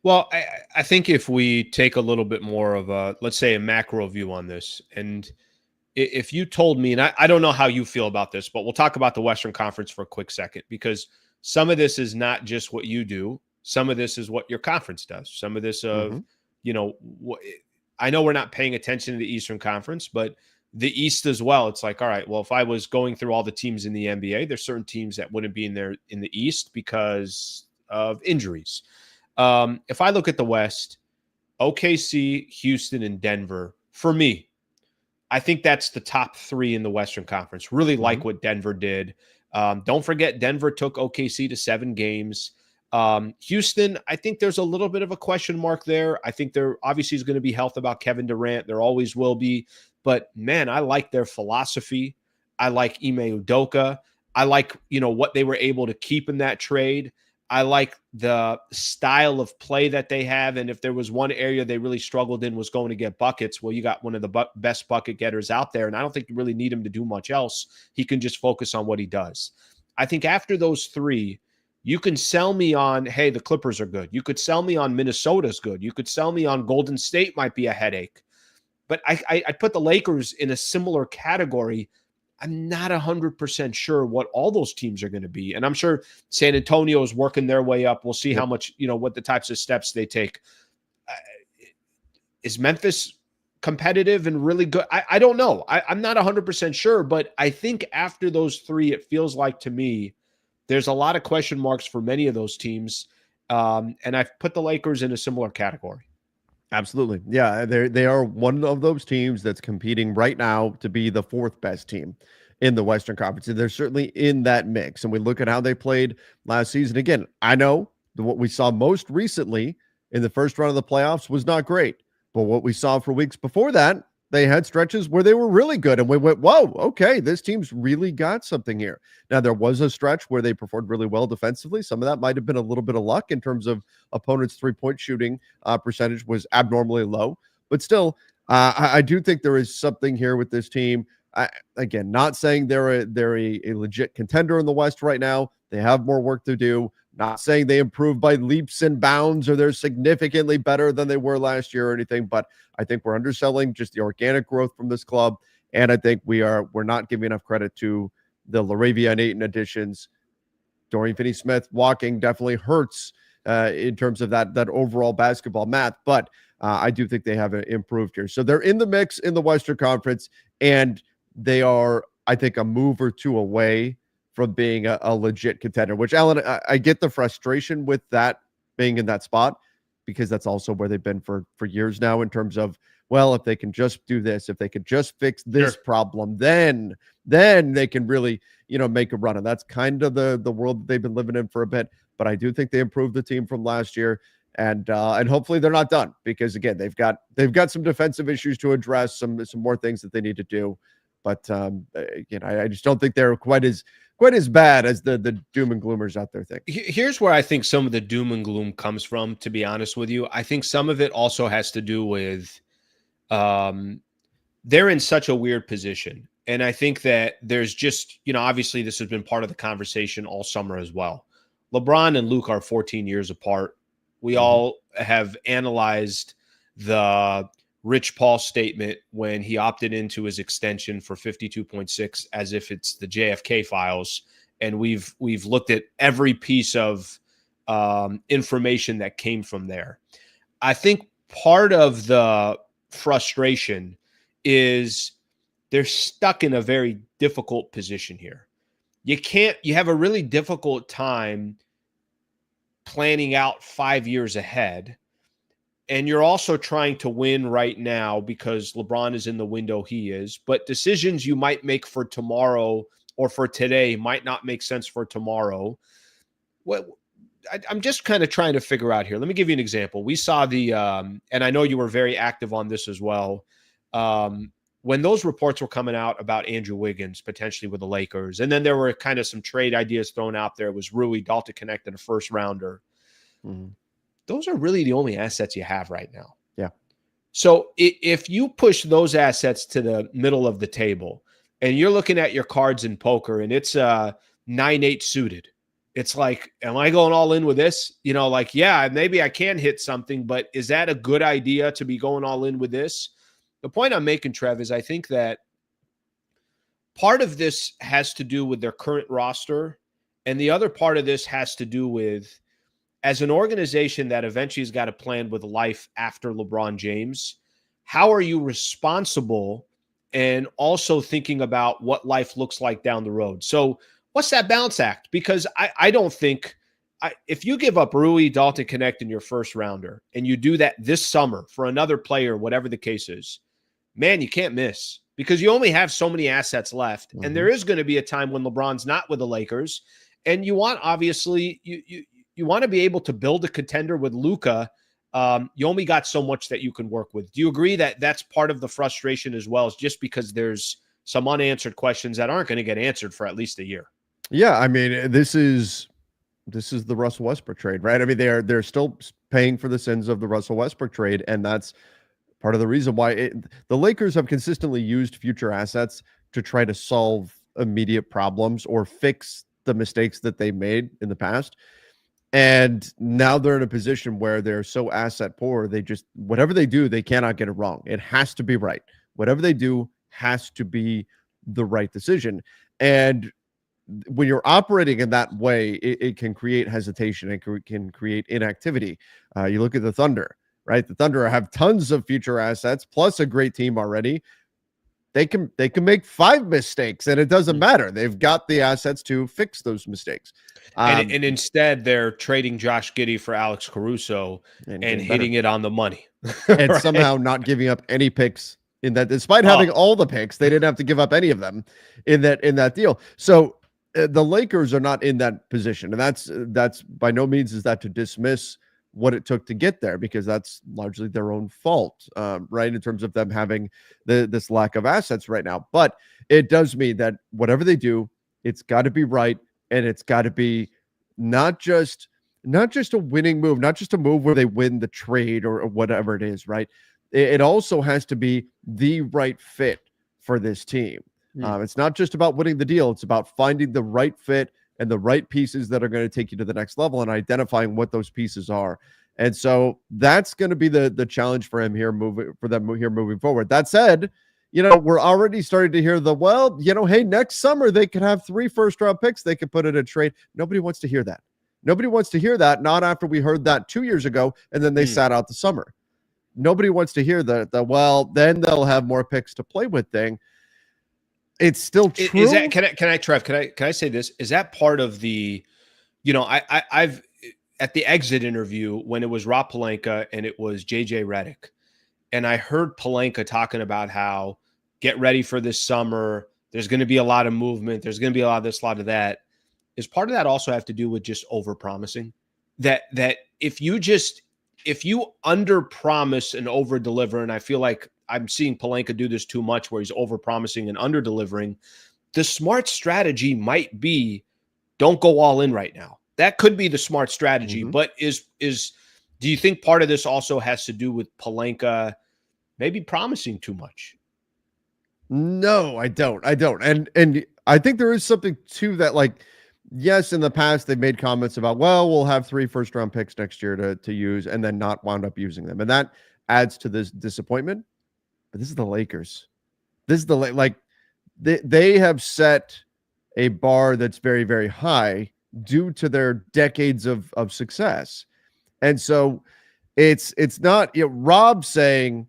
Well, I think if we take a little bit more of a, let's say, a macro view on this, and if you told me, and I don't know how you feel about this, but we'll talk about the Western Conference for a quick second, because some of this is not just what you do. Some of this is what your conference does. Some of this I know we're not paying attention to the Eastern Conference, but the East as well. It's like, all right, well, if I was going through all the teams in the NBA, there's certain teams that wouldn't be in there in the East because of injuries. If I look at the West, OKC, Houston, and Denver, for me, I think that's the top three in the Western Conference. Really like what Denver did. Don't forget, Denver took OKC to 7 games. Houston, I think there's a little bit of a question mark there. I think there obviously is going to be health about Kevin Durant. There always will be. But, man, I like their philosophy. I like Ime Udoka. I like, what they were able to keep in that trade. I like the style of play that they have. And if there was one area they really struggled in was going to get buckets, well, you got one of the best bucket getters out there. And I don't think you really need him to do much else. He can just focus on what he does. I think after those three, you can sell me on, hey, the Clippers are good. You could sell me on Minnesota's good. You could sell me on Golden State might be a headache. But I put the Lakers in a similar category. I'm not 100% sure what all those teams are going to be. And I'm sure San Antonio is working their way up. We'll see how much, what the types of steps they take. Is Memphis competitive and really good? I don't know. I'm not 100% sure. But I think after those three, it feels like to me, there's a lot of question marks for many of those teams. And I've put the Lakers in a similar category. Absolutely. Yeah, they are one of those teams that's competing right now to be the 4th best team in the Western Conference. And they're certainly in that mix. And we look at how they played last season. Again, I know what we saw most recently in the first round of the playoffs was not great. But what we saw for weeks before that, they had stretches where they were really good. And we went, whoa, okay, this team's really got something here. Now, there was a stretch where they performed really well defensively. Some of that might have been a little bit of luck in terms of opponents' three-point shooting percentage was abnormally low. But still, I do think there is something here with this team. Again, not saying they're a legit contender in the West right now. They have more work to do. Not saying they improved by leaps and bounds or they're significantly better than they were last year or anything, but I think we're underselling just the organic growth from this club. And I think we're not giving enough credit to the Laravia and Ayton additions. Dorian Finney-Smith walking definitely hurts in terms of that overall basketball math, but I do think they have improved here. So they're in the mix in the Western Conference, and they are, I think, a move or two away from being a legit contender, which, Alan, I get the frustration with that being in that spot because that's also where they've been for years now in terms of well, if they can just do this, if they could just fix this Sure. problem, then they can really, make a run. And that's kind of the world that they've been living in for a bit. But I do think they improved the team from last year. And hopefully they're not done, because again, they've got some defensive issues to address, some more things that they need to do. But I just don't think they're quite as bad as the doom and gloomers out there think. Here's where I think some of the doom and gloom comes from, to be honest with you. I think some of it also has to do with they're in such a weird position. And I think that there's just, obviously this has been part of the conversation all summer as well. LeBron and Luke are 14 years apart. We all have analyzed the Rich Paul statement when he opted into his extension for 52.6 as if it's the JFK files. And we've looked at every piece of information that came from there. I think part of the frustration is they're stuck in a very difficult position here. You have a really difficult time planning out 5 years ahead. And you're also trying to win right now because LeBron is in the window he is. But decisions you might make for tomorrow or for today might not make sense for tomorrow. I'm just kind of trying to figure out here. Let me give you an example. We saw and I know you were very active on this as well. When those reports were coming out about Andrew Wiggins potentially with the Lakers, and then there were kind of some trade ideas thrown out there. It was Rui, Dalton Connect, and a first rounder. Mm-hmm. Those are really the only assets you have right now. Yeah. So if you push those assets to the middle of the table and you're looking at your cards in poker and it's 9-8 suited, it's like, am I going all in with this? Yeah, maybe I can hit something, but is that a good idea to be going all in with this? The point I'm making, Trev, is I think that part of this has to do with their current roster, and the other part of this has to do with, as an organization that eventually has got a plan with life after LeBron James, how are you responsible and also thinking about what life looks like down the road? So what's that balance act? Because I don't think if you give up Rui, Dalton Connect in your first rounder and you do that this summer for another player, whatever the case is, man, you can't miss, because you only have so many assets left. Mm-hmm. And there is going to be a time when LeBron's not with the Lakers. And you want, obviously, you want to be able to build a contender with Luka. You only got so much that you can work with. Do you agree that that's part of the frustration as well, is just because there's some unanswered questions that aren't going to get answered for at least a year? Yeah, I mean, this is the Russell Westbrook trade, right? I mean, they're still paying for the sins of the Russell Westbrook trade, and that's part of the reason why the Lakers have consistently used future assets to try to solve immediate problems or fix the mistakes that they made in the past. And now they're in a position where they're so asset poor, they just, whatever they do, they cannot get it wrong. It has to be right. Whatever they do has to be the right decision. And when you're operating in that way, it can create hesitation. It can create inactivity. You look at the Thunder, right? The Thunder have tons of future assets, plus a great team already. They can make 5 mistakes, and it doesn't matter. They've got the assets to fix those mistakes. And instead, they're trading Josh Giddey for Alex Caruso and hitting it on the money. And right? Somehow not giving up any picks in that, despite having all the picks, they didn't have to give up any of them in that deal. So the Lakers are not in that position. And that's by no means is that to dismiss what it took to get there, because that's largely their own fault, right? In terms of them having this lack of assets right now. But it does mean that whatever they do, it's got to be right. And it's got to be not just a winning move, not just a move where they win the trade or whatever it is, right? It also has to be the right fit for this team. It's not just about winning the deal. It's about finding the right fit and the right pieces that are going to take you to the next level and identifying what those pieces are. And so that's going to be the challenge for them here moving forward. That said, we're already starting to hear hey, next summer they could have 3 first-round picks they could put in a trade. Nobody wants to hear that. Nobody wants to hear that, not after we heard that 2 years ago, and then they sat out the summer. Nobody wants to hear that, then they'll have more picks to play with thing. It's still true. Is that, can I, Trev, can I say this? Is that part of the, I've at the exit interview when it was Rob Pelinka and it was JJ Redick, and I heard Pelinka talking about how get ready for this summer. There's going to be a lot of movement. There's going to be a lot of this, a lot of that. Is part of that also have to do with just overpromising? That if you underpromise and overdeliver, and I feel like I'm seeing Pelinka do this too much, where he's overpromising and underdelivering. The smart strategy might be don't go all in right now. That could be the smart strategy, but do you think part of this also has to do with Pelinka maybe promising too much? No, I don't. And I think there is something to that. Like, yes, in the past they made comments about, well, we'll have 3 first-round picks next year to use, and then not wound up using them, and that adds to this disappointment. But this is the Lakers. This is they have set a bar that's very, very high due to their decades of success. And so it's not, Rob saying,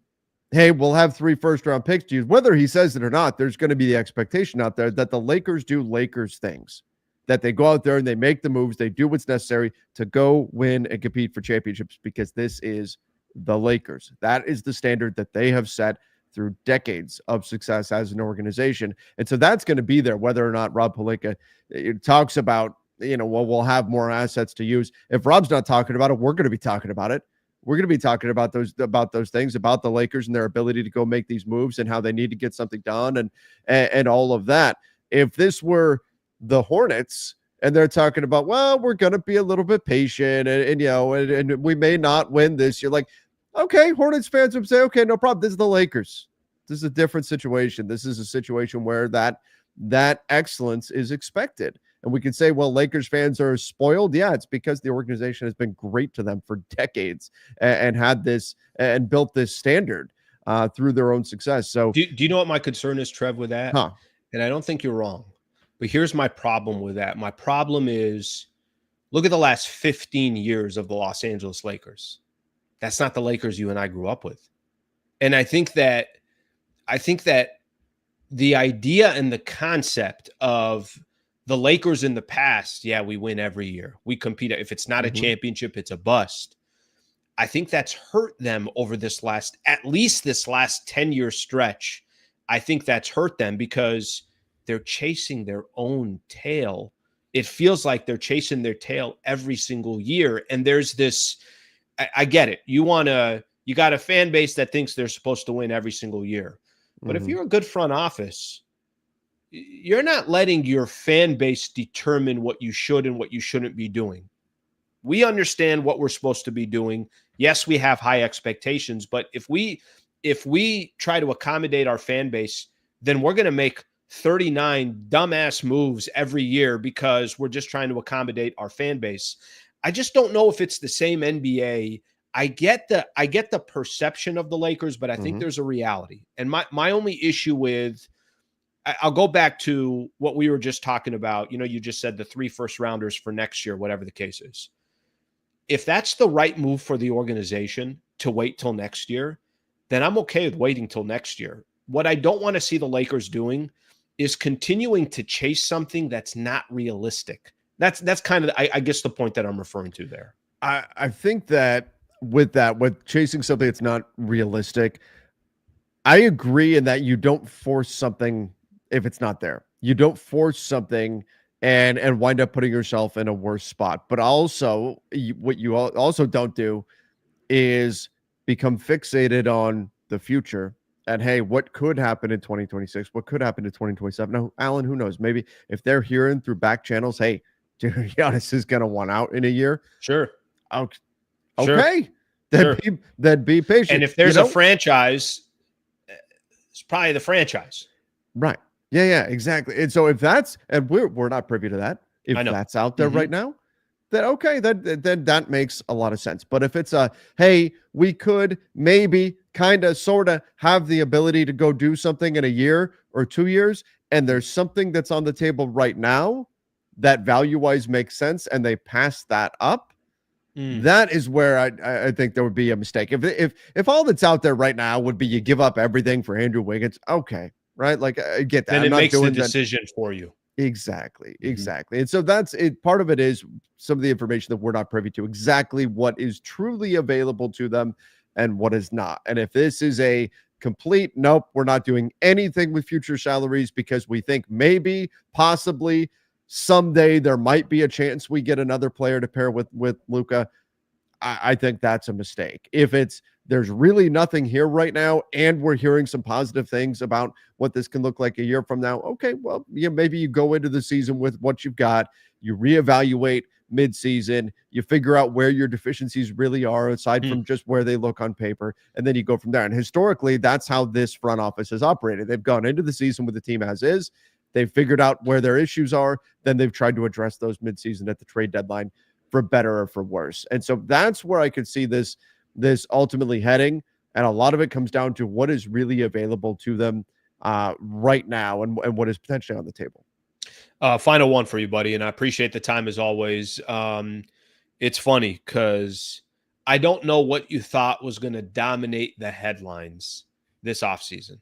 hey, we'll have 3 first-round picks to use. Whether he says it or not, there's going to be the expectation out there that the Lakers do Lakers things, that they go out there and they make the moves, they do what's necessary to go win and compete for championships, because this is the Lakers. That is the standard that they have set through decades of success as an organization. And so that's going to be there, whether or not Rob Pelinka talks about, well, we'll have more assets to use. If Rob's not talking about it, we're going to be talking about it. We're going to be talking about those things, about the Lakers and their ability to go make these moves and how they need to get something done and all of that. If this were the Hornets and they're talking about, well, we're going to be a little bit patient and we may not win this, you're like, okay, Hornets fans would say, okay, no problem. This is the Lakers. This is a different situation. This is a situation where that excellence is expected. And we can say, well, Lakers fans are spoiled. Yeah, it's because the organization has been great to them for decades and had this and built this standard through their own success. So do you know what my concern is, Trev, with that? Huh. And I don't think you're wrong. But here's my problem with that. My problem is, look at the last 15 years of the Los Angeles Lakers. That's not the Lakers you and I grew up with. And I think that the idea and the concept of the Lakers in the past, yeah, we win every year. We compete. If it's not a championship, it's a bust. I think that's hurt them over at least this last 10-year stretch. I think that's hurt them because they're chasing their own tail. It feels like they're chasing their tail every single year. And there's this, I get it. You got a fan base that thinks they're supposed to win every single year. But if you're a good front office, you're not letting your fan base determine what you should and what you shouldn't be doing. We understand what we're supposed to be doing. Yes, we have high expectations, but if we try to accommodate our fan base, then we're going to make 39 dumbass moves every year because we're just trying to accommodate our fan base. I just don't know if it's the same NBA. I get the perception of the Lakers, but I think there's a reality. And my only issue with, I'll go back to what we were just talking about. You just said the 3 first rounders for next year, whatever the case is. If that's the right move for the organization to wait till next year, then I'm okay with waiting till next year. What I don't want to see the Lakers doing is continuing to chase something that's not realistic. That's kind of, I guess, the point that I'm referring to there. I think that with chasing something that's not realistic, I agree in that you don't force something if it's not there. You don't force something and wind up putting yourself in a worse spot. But also, what you also don't do is become fixated on the future and, hey, what could happen in 2026? What could happen in 2027? Now, Alan, who knows? Maybe if they're hearing through back channels, hey, Giannis is going to want out in a year. Sure. Okay. Sure. Then be patient. And if there's a franchise, it's probably the franchise. Right. Yeah, exactly. And so if that's, and we're not privy to that, if that's out there right now, then okay, then that makes a lot of sense. But if it's hey, we could maybe kind of sort of have the ability to go do something in a year or 2 years, and there's something that's on the table right now that value-wise makes sense, and they pass that up, that is where I think there would be a mistake. If all that's out there right now would be you give up everything for Andrew Wiggins, okay, right? Like, I get that. Then it makes the decision for you. Exactly. And so that's it. Part of it is some of the information that we're not privy to, exactly what is truly available to them. and what is not. And if this is a complete, nope, we're not doing anything with future salaries because we think maybe, possibly, someday there might be a chance we get another player to pair with Luka, I think that's a mistake. If there's really nothing here right now, and we're hearing some positive things about what this can look like a year from now, okay, well, maybe you go into the season with what you've got, you reevaluate mid-season, you figure out where your deficiencies really are aside from just where they look on paper, and then you go from there. And historically, that's how this front office has operated. They've gone into the season with the team as is. They've figured out where their issues are. Then they've tried to address those mid-season at the trade deadline, for better or for worse. And so that's where I could see this ultimately heading. And a lot of it comes down to what is really available to them right now and what is potentially on the table. Final one for you, buddy. And I appreciate the time as always. It's funny because I don't know what you thought was going to dominate the headlines this offseason.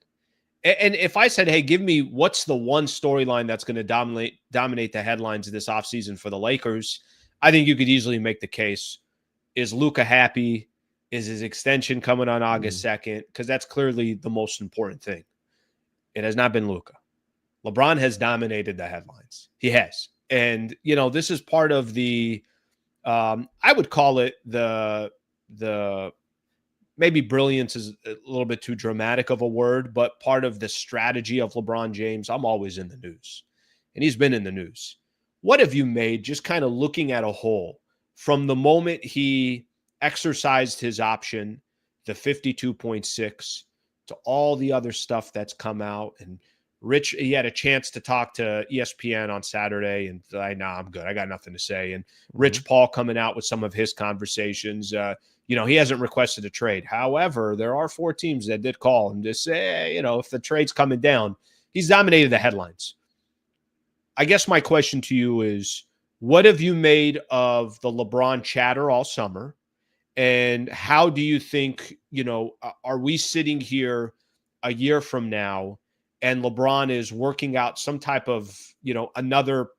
And if I said, hey, give me what's the one storyline that's going to dominate the headlines this offseason for the Lakers, I think you could easily make the case. Is Luka happy? Is his extension coming on August 2nd? Because that's clearly the most important thing. It has not been Luka. LeBron has dominated the headlines. He has. And, this is part of the, I would call it the maybe brilliance is a little bit too dramatic of a word, but part of the strategy of LeBron James. I'm always in the news, and he's been in the news. What have you made, just kind of looking at a whole, from the moment he exercised his option, the 52.6, to all the other stuff that's come out? And Rich, he had a chance to talk to ESPN on Saturday, and I'm good. I got nothing to say. And Rich Paul coming out with some of his conversations. He hasn't requested a trade. However, there are 4 teams that did call and just say, if the trade's coming down, he's dominated the headlines. I guess my question to you is, what have you made of the LeBron chatter all summer? And how do you think, are we sitting here a year from now and LeBron is working out some type of,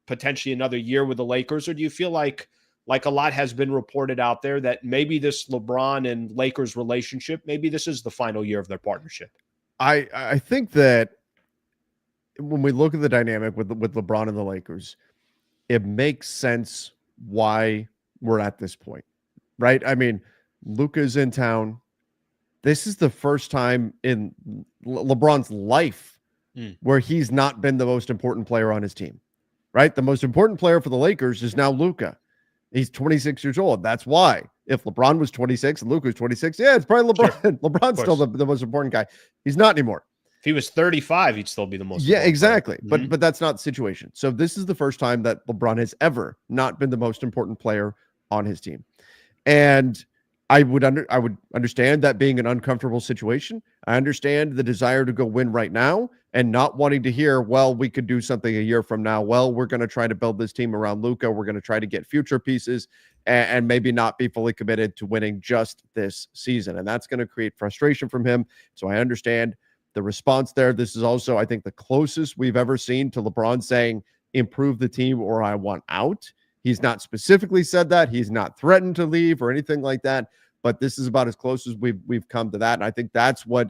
potentially another year with the Lakers? Or do you feel like a lot has been reported out there that maybe this LeBron and Lakers relationship, maybe this is the final year of their partnership? I think that when we look at the dynamic with LeBron and the Lakers, it makes sense why we're at this point, right? I mean, Luka's in town. This is the first time in LeBron's life where he's not been the most important player on his team, right? The most important player for the Lakers is now Luka. He's 26 years old. That's why. If LeBron was 26 and Luka was 26, yeah, it's probably LeBron. Sure. LeBron's still the most important guy. He's not anymore. If he was 35, he'd still be the most. Yeah, exactly. But that's not the situation. So this is the first time that LeBron has ever not been the most important player on his team. And I would understand that being an uncomfortable situation. I understand the desire to go win right now and not wanting to hear, well, we could do something a year from now. Well, we're going to try to build this team around Luka. We're going to try to get future pieces and maybe not be fully committed to winning just this season. And that's going to create frustration from him. So I understand the response there. This is also, I think, the closest we've ever seen to LeBron saying, improve the team or I want out. He's not specifically said that. He's not threatened to leave or anything like that. But this is about as close as we've come to that. And I think that's what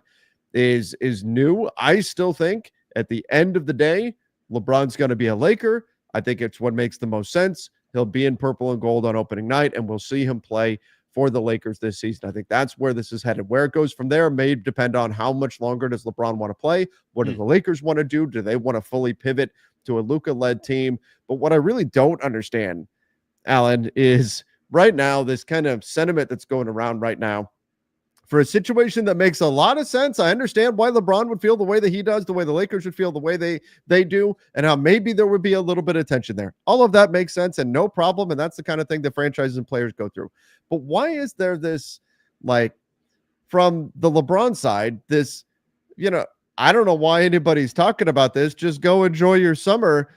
is new. I still think at the end of the day, LeBron's going to be a Laker. I think it's what makes the most sense. He'll be in purple and gold on opening night, and we'll see him play for the Lakers this season. I think that's where this is headed. Where it goes from there may depend on how much longer does LeBron want to play. What do the Lakers want to do? Do they want to fully pivot to a Luka-led team? But what I really don't understand, Alan, is right now this kind of sentiment that's going around right now for a situation that makes a lot of sense. I understand why LeBron would feel the way that he does, the way the Lakers would feel the way they do, and how maybe there would be a little bit of tension there. All of that makes sense and no problem, and that's the kind of thing that franchises and players go through. But why is there this, like, from the LeBron side, this, I don't know why anybody's talking about this. Just go enjoy your summer.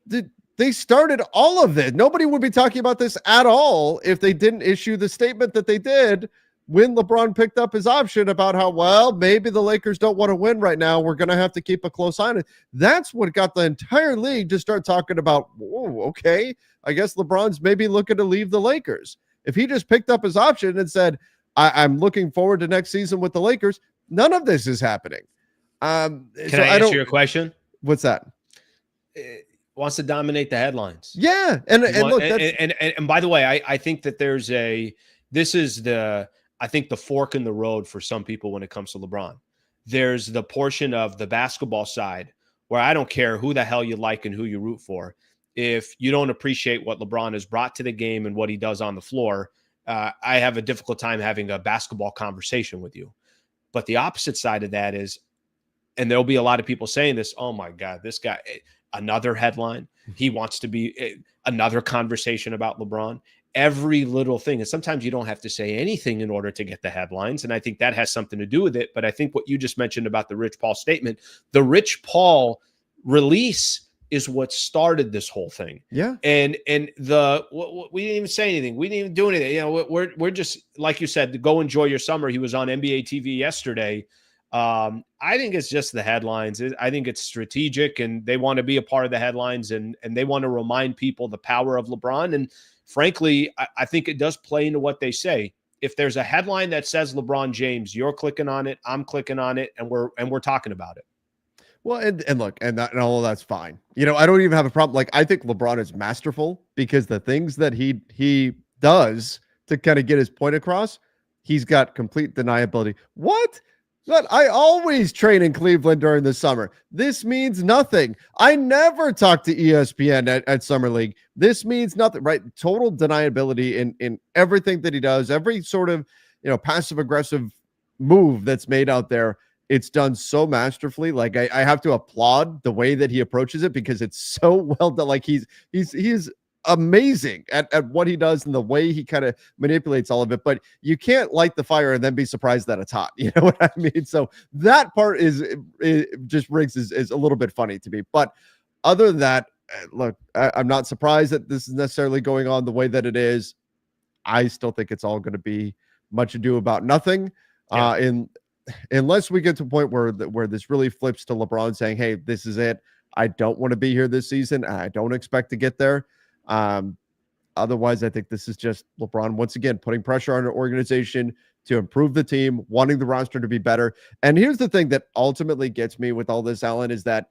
They started all of this. Nobody would be talking about this at all if they didn't issue the statement that they did when LeBron picked up his option about how, well, maybe the Lakers don't want to win right now. We're going to have to keep a close eye on it. That's what got the entire league to start talking about, whoa, okay, I guess LeBron's maybe looking to leave the Lakers. If he just picked up his option and said, I'm looking forward to next season with the Lakers. None of this is happening. Can So I I answer don't. your question? What's that? Wants to dominate the headlines. Yeah, and look, that's and by the way, I think that this is I think the fork in the road for some people when it comes to LeBron. There's the portion of the basketball side where I don't care who the hell you like and who you root for. If you don't appreciate what LeBron has brought to the game and what he does on the floor, I have a difficult time having a basketball conversation with you. But the opposite side of that is, and there'll be a lot of people saying this, oh my God, this guy, another headline. He wants to be another conversation about LeBron. Every little thing. And sometimes you don't have to say anything in order to get the headlines. And I think that has something to do with it. But I think what you just mentioned about the Rich Paul statement, the Rich Paul release is what started this whole thing. Yeah. And we didn't even say anything. We didn't even do anything. You know, we're just, like you said, to go enjoy your summer. He was on NBA TV yesterday. I think it's just the headlines. I think it's strategic, and they want to be a part of the headlines, and they want to remind people the power of LeBron. And frankly, I think it does play into what they say. If there's a headline that says LeBron James, you're clicking on it, I'm clicking on it, and we're talking about it. Well, and look, and all of that's fine. You know, I don't even have a problem. Like, I think LeBron is masterful because the things that he does to kind of get his point across, he's got complete deniability. What? But I always train in Cleveland during the summer. This means nothing. I never talk to ESPN at Summer League. This means nothing, right? Total deniability in everything that he does, every sort of, passive aggressive move that's made out there. It's done so masterfully. Like I have to applaud the way that he approaches it because it's so well done. Like he's amazing at what he does and the way he kind of manipulates all of it. But you can't light the fire and then be surprised that it's hot. You know what I mean? So that part just Riggs is a little bit funny to me. But other than that, look, I'm not surprised that this is necessarily going on the way that it is. I still think it's all going to be much ado about nothing. Yeah. Unless we get to a point where this really flips to LeBron saying, hey, this is it. I don't want to be here this season. I don't expect to get there. Otherwise, I think this is just LeBron once again putting pressure on an organization to improve the team, wanting the roster to be better. And here's the thing that ultimately gets me with all this, Alan, is that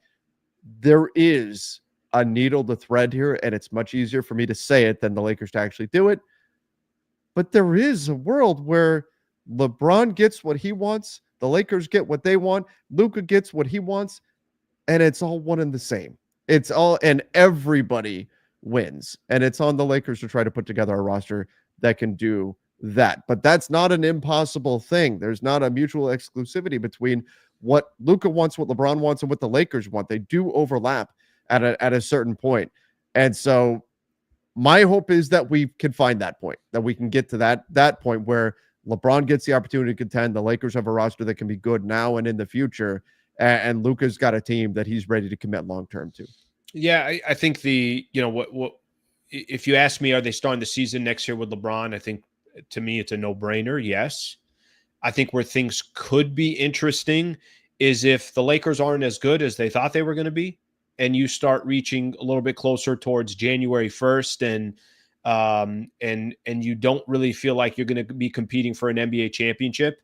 there is a needle to thread here, and it's much easier for me to say it than the Lakers to actually do it. But there is a world where LeBron gets what he wants, the Lakers get what they want, Luka gets what he wants, and it's all one and the same. It's all, and everybody wins. And it's on the Lakers to try to put together a roster that can do that. But that's not an impossible thing. There's not a mutual exclusivity between what Luka wants, what LeBron wants, and what the Lakers want. They do overlap at a certain point. And so my hope is that we can find that point, that we can get to that point where LeBron gets the opportunity to contend. The Lakers have a roster that can be good now and in the future. And Luka's got a team that he's ready to commit long-term to. Yeah, I think what if you ask me, are they starting the season next year with LeBron? I think to me, it's a no-brainer. Yes. I think where things could be interesting is if the Lakers aren't as good as they thought they were going to be, and you start reaching a little bit closer towards January 1st and you don't really feel like you're going to be competing for an NBA championship,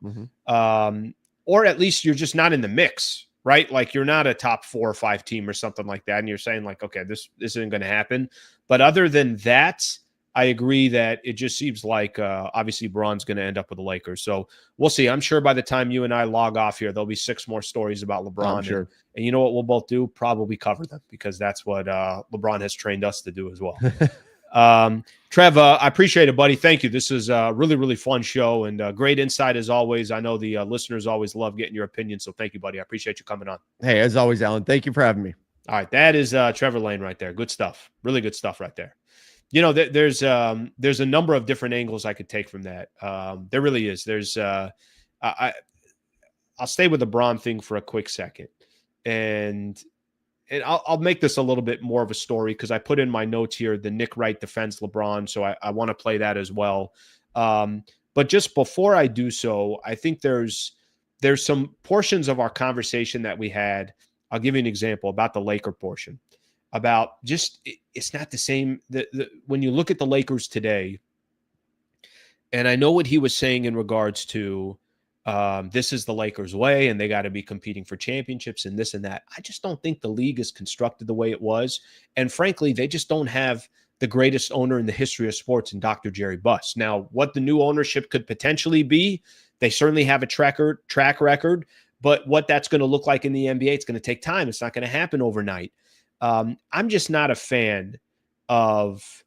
or at least you're just not in the mix, right? Like you're not a top 4 or 5 team or something like that. And you're saying like, okay, this isn't going to happen. But other than that, I agree that it just seems like obviously Bron's going to end up with the Lakers. So we'll see. I'm sure by the time you and I log off here, there'll be 6 more stories about LeBron. I'm sure. And you know what we'll both do? Probably cover them because that's what LeBron has trained us to do as well. Trevor, I appreciate it, buddy. Thank you. This is a really, really fun show and great insight as always. I know the listeners always love getting your opinion. So thank you, buddy. I appreciate you coming on. Hey, as always, Alan, thank you for having me. All right. That is Trevor Lane right there. Good stuff. Really good stuff right there. You know, there's a number of different angles I could take from that. There really is. I'll stay with the Bron thing for a quick second. And I'll make this a little bit more of a story because I put in my notes here the Nick Wright defends LeBron, so I want to play that as well. But just before I do so, I think there's some portions of our conversation that we had. I'll give you an example about the Laker portion. About just it's not the same. When you look at the Lakers today, And I know what he was saying in regards to this is the Lakers' way and they got to be competing for championships and this and that. I just don't think the league is constructed the way it was. And frankly, they just don't have the greatest owner in the history of sports in Dr. Jerry Buss. Now, what the new ownership could potentially be, they certainly have a track record, but what that's going to look like in the NBA, it's going to take time. It's not going to happen overnight. I'm just not a fan of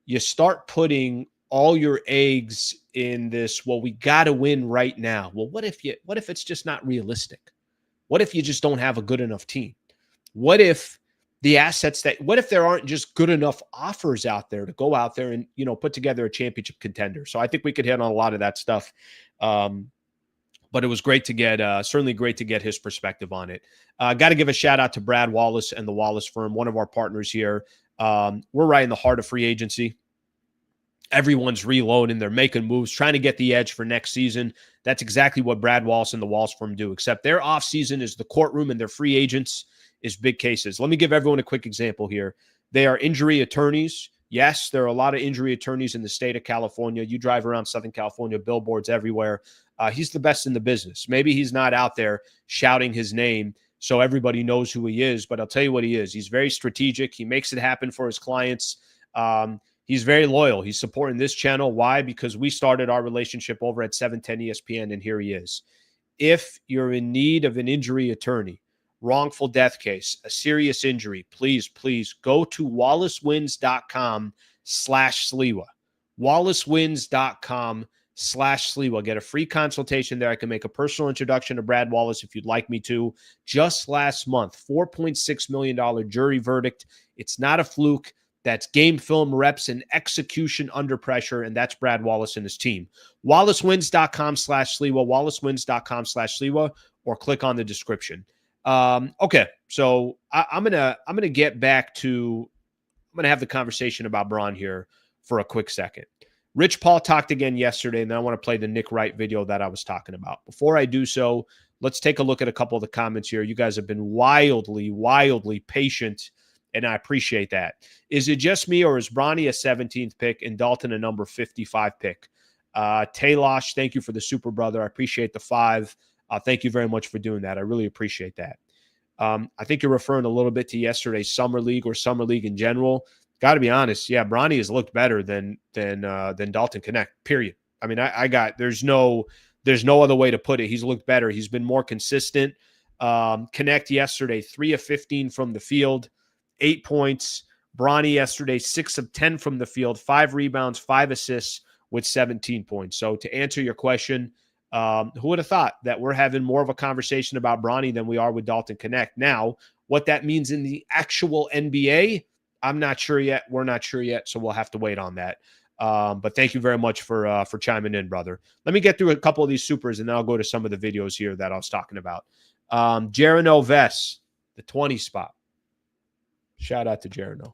you start putting all your eggs in this, well, we got to win right now. Well, what if it's just not realistic? What if you just don't have a good enough team? What if what if there aren't just good enough offers out there to go out there and, put together a championship contender? So I think we could hit on a lot of that stuff. But it was great to get, certainly great to get his perspective on it. Got to give a shout out to Brad Wallace and the Wallace firm, one of our partners here. We're right in the heart of free agency. Everyone's reloading. They're making moves, trying to get the edge for next season. That's exactly what Brad Wallace and the Wallace firm do, except their offseason is the courtroom and their free agents is big cases. Let me give everyone a quick example here. They are injury attorneys. Yes, there are a lot of injury attorneys in the state of California. You drive around Southern California, billboards everywhere. He's the best in the business. Maybe he's not out there shouting his name so everybody knows who he is, but I'll tell you what he is. He's very strategic. He makes it happen for his clients. He's very loyal. He's supporting this channel. Why? Because we started our relationship over at 710 ESPN, and here he is. If you're in need of an injury attorney, wrongful death case, a serious injury, please go to wallacewins.com/Sliwa. wallacewins.com/Sliwa. Get a free consultation there. I can make a personal introduction to Brad Wallace if you'd like me to. Just last month, $4.6 million jury verdict. It's not a fluke. That's game film reps and execution under pressure, and that's Brad Wallace and his team. wallacewins.com/Sliwa, wallacewins.com/Sliwa, or click on the description. Okay, so I'm gonna get back to I'm gonna have the conversation about Bron here for a quick second. Rich Paul talked again yesterday, and then I want to play the Nick Wright video that I was talking about. Before I do so, let's take a look at a couple of the comments here. You guys have been wildly patient, and I appreciate that. Is it just me, or is Bronny a 17th pick and Dalton a number 55 pick? Taylosh, thank you for the super brother. I appreciate the 5. Thank you very much for doing that. I really appreciate that. I think you're referring a little bit to yesterday's Summer League or Summer League in general. Got to be honest, yeah, Bronny has looked better than Dalton Connect. Period. I mean, there's no other way to put it. He's looked better. He's been more consistent. Connect yesterday, 3 of 15 from the field, 8 points. Bronny yesterday, 6 of 10 from the field, 5 rebounds, 5 assists with 17 points. So to answer your question, who would have thought that we're having more of a conversation about Bronny than we are with Dalton Connect? Now, what that means in the actual NBA, I'm not sure yet. We're not sure yet, so we'll have to wait on that. But thank you very much for chiming in, brother. Let me get through a couple of these supers, and then I'll go to some of the videos here that I was talking about. Jerino Vess, the 20 spot. Shout out to Jerino.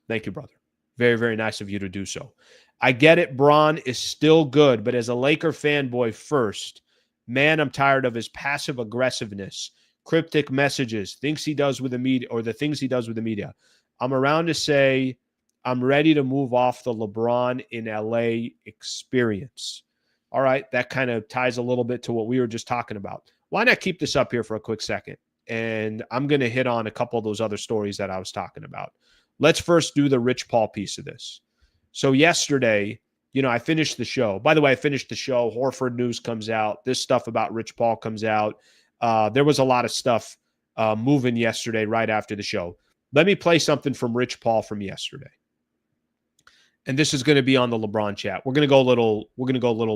Thank you, brother. Very, very nice of you to do so. I get it. Bron is still good, but as a Laker fanboy first, man, I'm tired of his passive aggressiveness, cryptic messages, things he does with the media, or the things he does with the media. I'm around to say I'm ready to move off the LeBron in LA experience. All right, that kind of ties a little bit to what we were just talking about. Why not keep this up here for a quick second? And I'm going to hit on a couple of those other stories that I was talking about. Let's first do the Rich Paul piece of this. So yesterday, I finished the show. By the way, I finished the show. Horford news comes out. This stuff about Rich Paul comes out. There was a lot of stuff moving yesterday right after the show. Let me play something from Rich Paul from yesterday. And this is going to be on the LeBron chat. We're going to go a little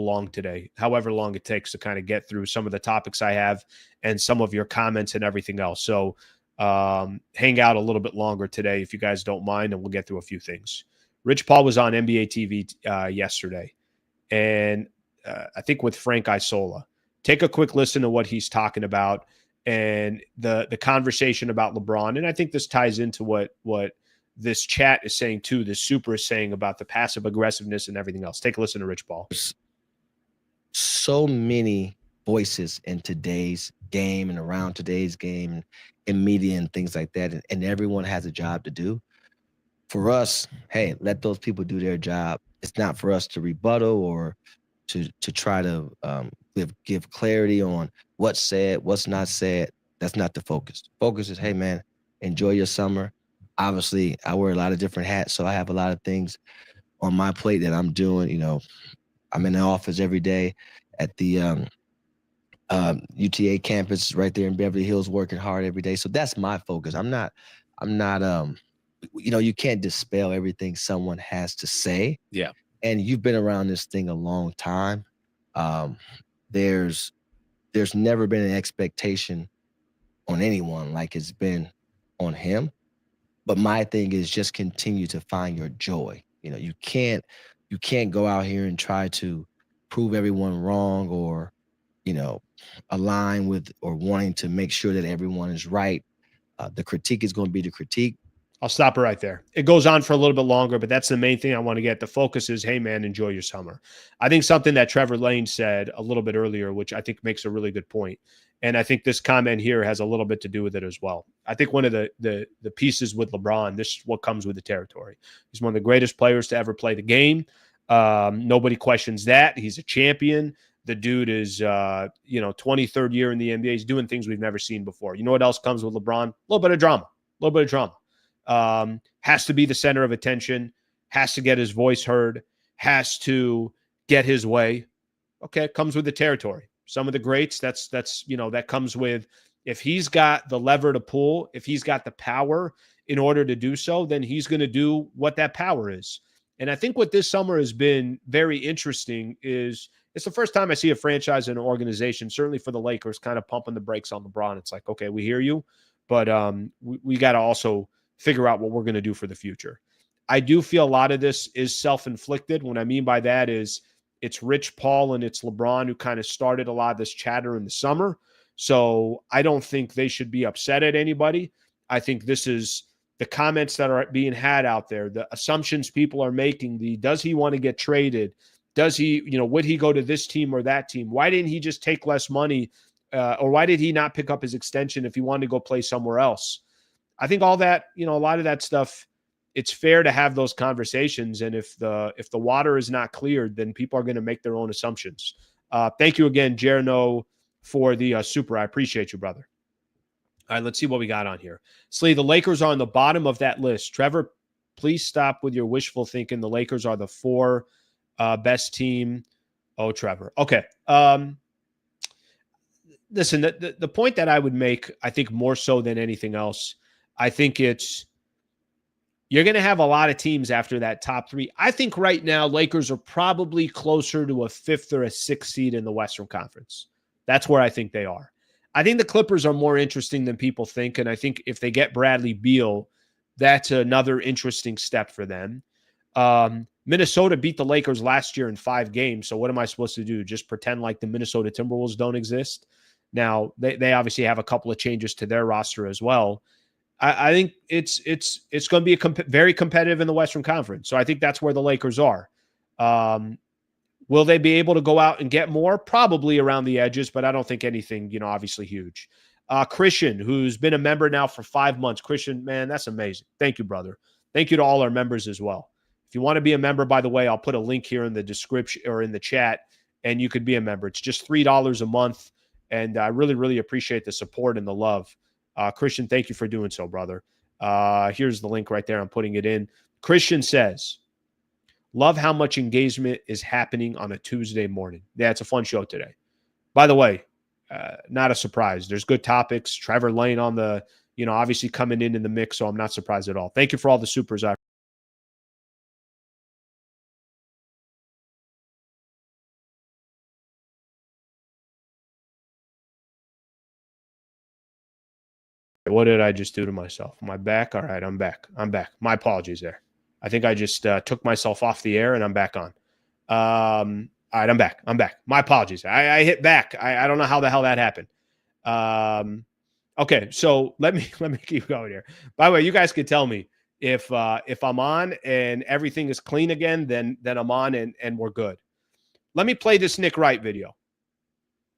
long today, however long it takes to kind of get through some of the topics I have and some of your comments and everything else. So hang out a little bit longer today if you guys don't mind, and we'll get through a few things. Rich Paul was on NBA TV yesterday, and I think with Frank Isola. Take a quick listen to what he's talking about and the conversation about LeBron. And I think this ties into what this chat is saying too. This super is saying about the passive aggressiveness and everything else. Take a listen to Rich Paul. So many voices in today's game and around today's game and media and things like that. And everyone has a job to do. For us, hey, let those people do their job. it's not for us to rebuttal or to try to give clarity on what's said, what's not said. That's not the focus. Focus is, hey man, enjoy your summer. Obviously, I wear a lot of different hats, so I have a lot of things on my plate that I'm doing. You know, I'm in the office every day at the UTA campus right there in Beverly Hills, working hard every day. So that's my focus. I'm not you know, you can't dispel everything someone has to say. Yeah. And you've been around this thing a long time. There's never been an expectation on anyone like it's been on him. But my thing is just continue to find your joy. You know, you can't go out here and try to prove everyone wrong or, you know, align with or wanting to make sure that everyone is right. The critique is going to be the critique. I'll stop it right there. It goes on for a little bit longer, but that's the main thing I want to get. The focus is, hey, man, enjoy your summer. I think something that Trevor Lane said a little bit earlier, which I think makes a really good point, and I think this comment here has a little bit to do with it as well. I think one of the pieces with LeBron, this is what comes with the territory. He's one of the greatest players to ever play the game. Nobody questions that. He's a champion. The dude is, 23rd year in the NBA. He's doing things we've never seen before. You know what else comes with LeBron? A little bit of drama. Has to be the center of attention, has to get his voice heard, has to get his way. Okay, comes with the territory. Some of the greats, that comes with, if he's got the lever to pull, if he's got the power in order to do so, then he's going to do what that power is. And I think what this summer has been very interesting is it's the first time I see a franchise and an organization, certainly for the Lakers, kind of pumping the brakes on LeBron. It's like, okay, we hear you, but we got to also figure out what we're going to do for the future. I do feel a lot of this is self-inflicted. What I mean by that is it's Rich Paul and it's LeBron who kind of started a lot of this chatter in the summer. So I don't think they should be upset at anybody. I think this is the comments that are being had out there, the assumptions people are making, does he want to get traded? Does he, would he go to this team or that team? Why didn't he just take less money? Or why did he not pick up his extension if he wanted to go play somewhere else? I think all that, a lot of that stuff, it's fair to have those conversations. And if the water is not cleared, then people are going to make their own assumptions. Thank you again, Jerno, for the super. I appreciate you, brother. All right, let's see what we got on here. Slee, the Lakers are on the bottom of that list. Trevor, please stop with your wishful thinking. The Lakers are the 4 best team. Oh, Trevor. Okay. Listen, the point that I would make, I think more so than anything else, I think you're going to have a lot of teams after that top 3. I think right now Lakers are probably closer to a 5th or a 6th seed in the Western Conference. That's where I think they are. I think the Clippers are more interesting than people think, and I think if they get Bradley Beal, that's another interesting step for them. Minnesota beat the Lakers last year in 5 games, so what am I supposed to do? Just pretend like the Minnesota Timberwolves don't exist? Now, they obviously have a couple of changes to their roster as well. I think it's going to be very competitive in the Western Conference. So I think that's where the Lakers are. Will they be able to go out and get more? Probably around the edges, but I don't think anything, obviously huge. Christian, who's been a member now for 5 months. Christian, man, that's amazing. Thank you, brother. Thank you to all our members as well. If you want to be a member, by the way, I'll put a link here in the description or in the chat, and you could be a member. It's just $3 a month, and I really, really appreciate the support and the love. Christian, thank you for doing so, brother. Here's the link right there. I'm putting it in. Christian says, love how much engagement is happening on a Tuesday morning. Yeah, it's a fun show today. By the way, not a surprise. There's good topics. Trevor Lane on the, obviously coming in the mix, so I'm not surprised at all. Thank you for all the supers. What did I just do to myself? Am I back? All right, I'm back. My apologies there. I think I just took myself off the air and I'm back on. All right, I'm back. My apologies. I hit back. I don't know how the hell that happened. Okay, so let me keep going here. By the way, you guys can tell me if I'm on and everything is clean again, then I'm on and we're good. Let me play this Nick Wright video.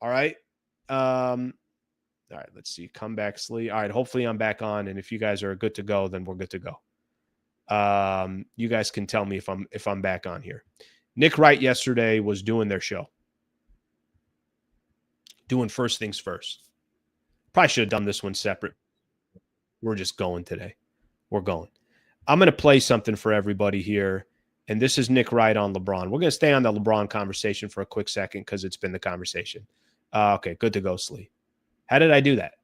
All right. All right, let's see. Come back, Slee. All right, hopefully I'm back on. And if you guys are good to go, then we're good to go. You guys can tell me if I'm back on here. Nick Wright yesterday was doing their show. Doing first things first. Probably should have done this one separate. We're just going today. We're going. I'm going to play something for everybody here. And this is Nick Wright on LeBron. We're going to stay on the LeBron conversation for a quick second because it's been the conversation. Okay, good to go, Slee. How did I do that?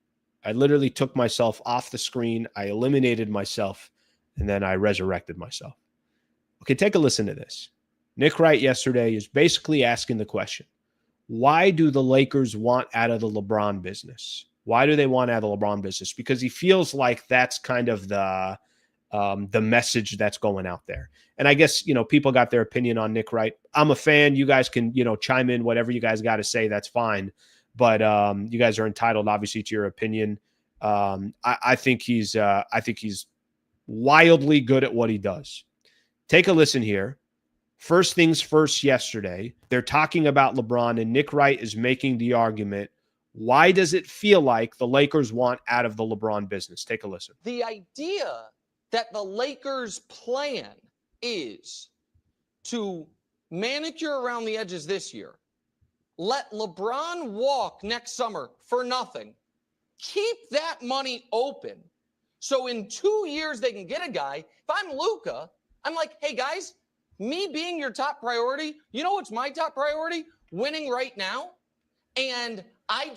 I literally took myself off the screen. I eliminated myself, and then I resurrected myself. Okay, take a listen to this. Nick Wright yesterday is basically asking the question, why do the Lakers want out of the LeBron business? Why do they want out of the LeBron business? Because he feels like that's kind of the message that's going out there. And I guess, people got their opinion on Nick Wright. I'm a fan. You guys can, chime in whatever you guys got to say. That's fine. But you guys are entitled, obviously, to your opinion. I think he's wildly good at what he does. Take a listen here. First things first yesterday, they're talking about LeBron, and Nick Wright is making the argument, why does it feel like the Lakers want out of the LeBron business? Take a listen. The idea that the Lakers' plan is to manicure around the edges this year, let LeBron walk next summer for nothing, keep that money open, so in 2 years they can get a guy. If I'm Luka, I'm like, hey guys, me being your top priority, you know what's my top priority? Winning right now. And I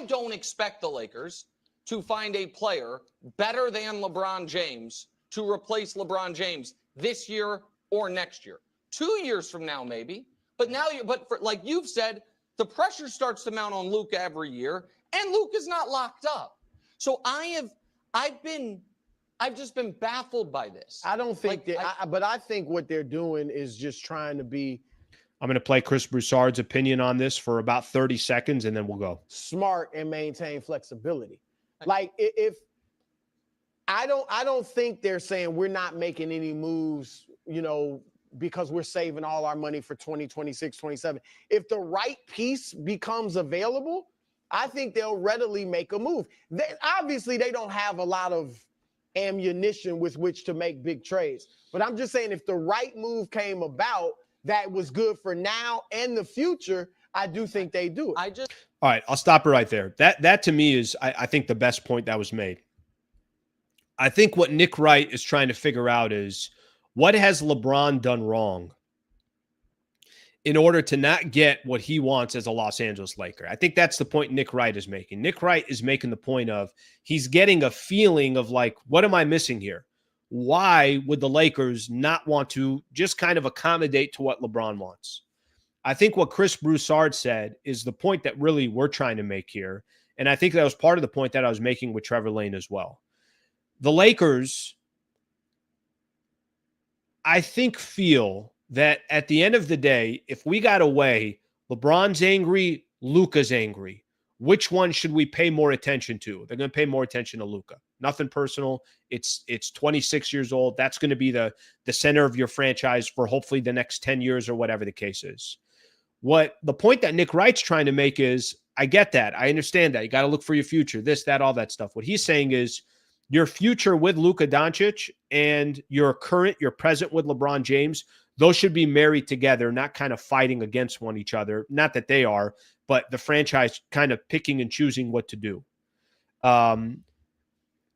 don't expect the Lakers to find a player better than LeBron James to replace LeBron James this year or next year. 2 years from now, maybe. But now, like you've said, the pressure starts to mount on Luka every year, and Luka's not locked up. So I've just been baffled by this. I don't think but I think what they're doing is just trying to be. I'm going to play Chris Broussard's opinion on this for about 30 seconds, and then we'll go. Smart and maintain flexibility. Like if I don't think they're saying we're not making any moves, because we're saving all our money for 2026, 27. If the right piece becomes available, I think they'll readily make a move. Obviously, they don't have a lot of ammunition with which to make big trades. But I'm just saying, if the right move came about that was good for now and the future, I do think they do it. All right, I'll stop it right there. That to me is, I think, the best point that was made. I think what Nick Wright is trying to figure out is, what has LeBron done wrong in order to not get what he wants as a Los Angeles Laker? I think that's the point Nick Wright is making. Nick Wright is making the point of, he's getting a feeling of like, what am I missing here? Why would the Lakers not want to just kind of accommodate to what LeBron wants? I think what Chris Broussard said is the point that really we're trying to make here. And I think that was part of the point that I was making with Trevor Lane as well. The Lakers, I think, feel that at the end of the day, if we got away, LeBron's angry, Luka's angry. Which one should we pay more attention to? They're going to pay more attention to Luka. Nothing personal. It's 26 years old. That's going to be the center of your franchise for hopefully the next 10 years or whatever the case is. What the point that Nick Wright's trying to make is, I get that. I understand that. You got to look for your future, this, that, all that stuff. What he's saying is, your future with Luka Doncic and your present with LeBron James, those should be married together, not kind of fighting against one each other. Not that they are, but the franchise kind of picking and choosing what to do.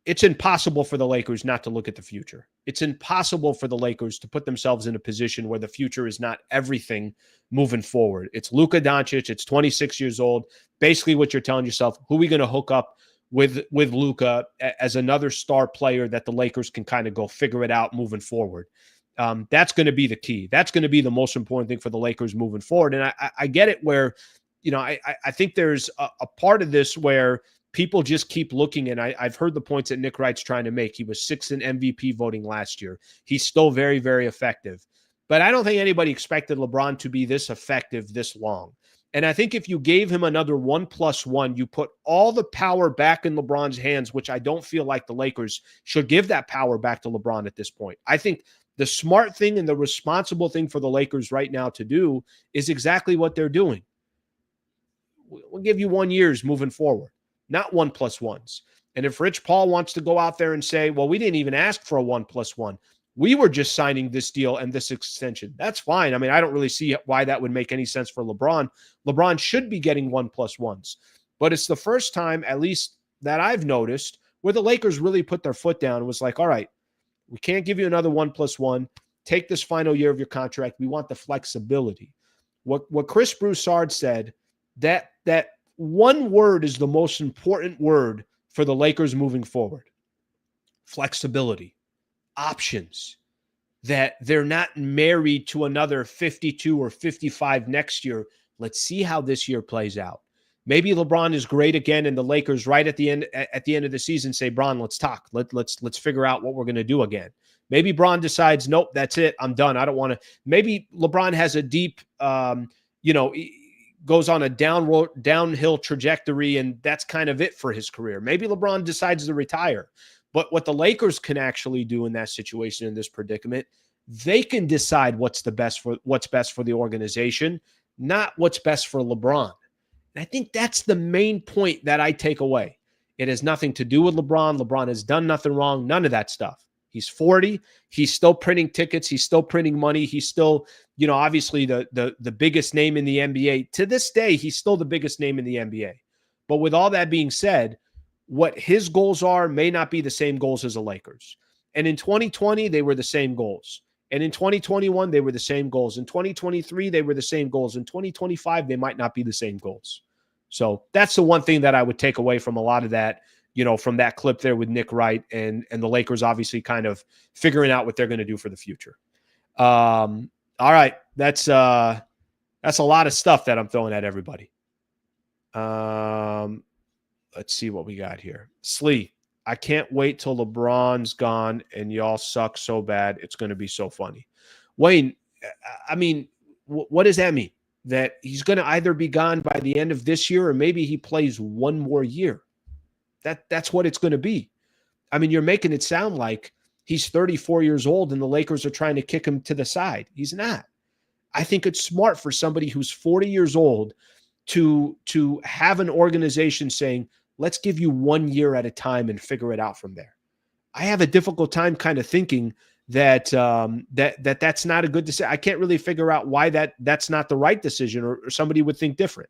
It's impossible for the Lakers not to look at the future. It's impossible for the Lakers to put themselves in a position where the future is not everything moving forward. It's Luka Doncic. It's 26 years old. Basically what you're telling yourself, who are we going to hook up with Luka as another star player that the Lakers can kind of go figure it out moving forward. That's going to be the key. That's going to be the most important thing for the Lakers moving forward. And I get it where, I think there's a part of this where people just keep looking, and I've heard the points that Nick Wright's trying to make. He was 6th in MVP voting last year. He's still very, very effective. But I don't think anybody expected LeBron to be this effective this long. And I think if you gave him another 1+1, you put all the power back in LeBron's hands, which I don't feel like the Lakers should give that power back to LeBron at this point. I think the smart thing and the responsible thing for the Lakers right now to do is exactly what they're doing. We'll give you 1 year moving forward, not 1+1s. And if Rich Paul wants to go out there and say, well, we didn't even ask for a 1+1, We were just signing this deal and this extension. That's fine. I mean, I don't really see why that would make any sense for LeBron. LeBron should be getting 1+1s, but it's the first time, at least that I've noticed, where the Lakers really put their foot down and was like, all right, we can't give you another 1+1. Take this final year of your contract. We want the flexibility. What Chris Broussard said, that one word is the most important word for the Lakers moving forward. Flexibility. Options, that they're not married to another 52 or 55 next year. Let's see how this year plays out. Maybe LeBron is great again, and the Lakers right at the end of the season say, "Bron, let's talk. Let's figure out what we're going to do again." Maybe Bron decides, "Nope, that's it. I'm done. I don't want to." Maybe LeBron has a deep, goes on a downhill trajectory, and that's kind of it for his career. Maybe LeBron decides to retire. But what the Lakers can actually do in that situation, in this predicament, they can decide what's best for the organization, not what's best for LeBron. And I think that's the main point that I take away. It has nothing to do with LeBron. LeBron has done nothing wrong, none of that stuff. He's 40. He's still printing tickets. He's still printing money. He's still, obviously the biggest name in the NBA. To this day, he's still the biggest name in the NBA. But with all that being said, what his goals are may not be the same goals as the Lakers. And in 2020, they were the same goals. And in 2021, they were the same goals. In 2023, they were the same goals. In 2025, they might not be the same goals. So that's the one thing that I would take away from a lot of that, from that clip there with Nick Wright and the Lakers obviously kind of figuring out what they're going to do for the future. All right. That's a lot of stuff that I'm throwing at everybody. Let's see what we got here. Slee, I can't wait till LeBron's gone and y'all suck so bad. It's going to be so funny. Wayne, I mean, what does that mean? That he's going to either be gone by the end of this year or maybe he plays one more year. That's what it's going to be. I mean, you're making it sound like he's 34 years old and the Lakers are trying to kick him to the side. He's not. I think it's smart for somebody who's 40 years old to have an organization saying, let's give you 1 year at a time and figure it out from there. I have a difficult time kind of thinking that that's not a good decision. I can't really figure out why that's not the right decision, or somebody would think different.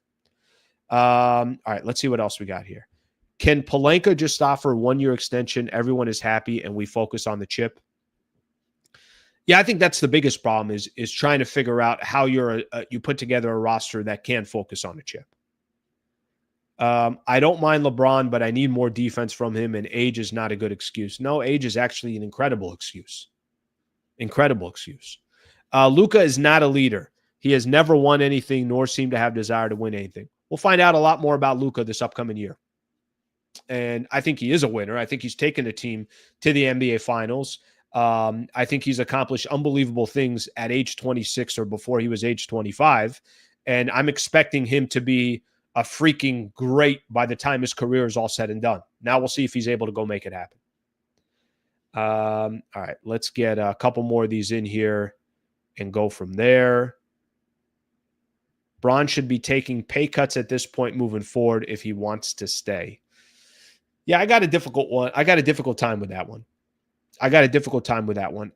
All right, let's see what else we got here. Can Pelinka just offer a 1 year extension? Everyone is happy and we focus on the chip. Yeah, I think that's the biggest problem is trying to figure out how you put together a roster that can focus on a chip. I don't mind LeBron, but I need more defense from him, and age is not a good excuse. No, age is actually an incredible excuse. Incredible excuse. Luka is not a leader. He has never won anything, nor seemed to have desire to win anything. We'll find out a lot more about Luka this upcoming year. And I think he is a winner. I think he's taken a team to the NBA Finals. I think he's accomplished unbelievable things at age 26 or before he was age 25. And I'm expecting him to be a freaking great by the time his career is all said and done. Now we'll see if he's able to go make it happen. All right, let's get a couple more of these in here and go from there. Bron should be taking pay cuts at this point moving forward if he wants to stay. Yeah, I got a difficult one. I got a difficult time with that one.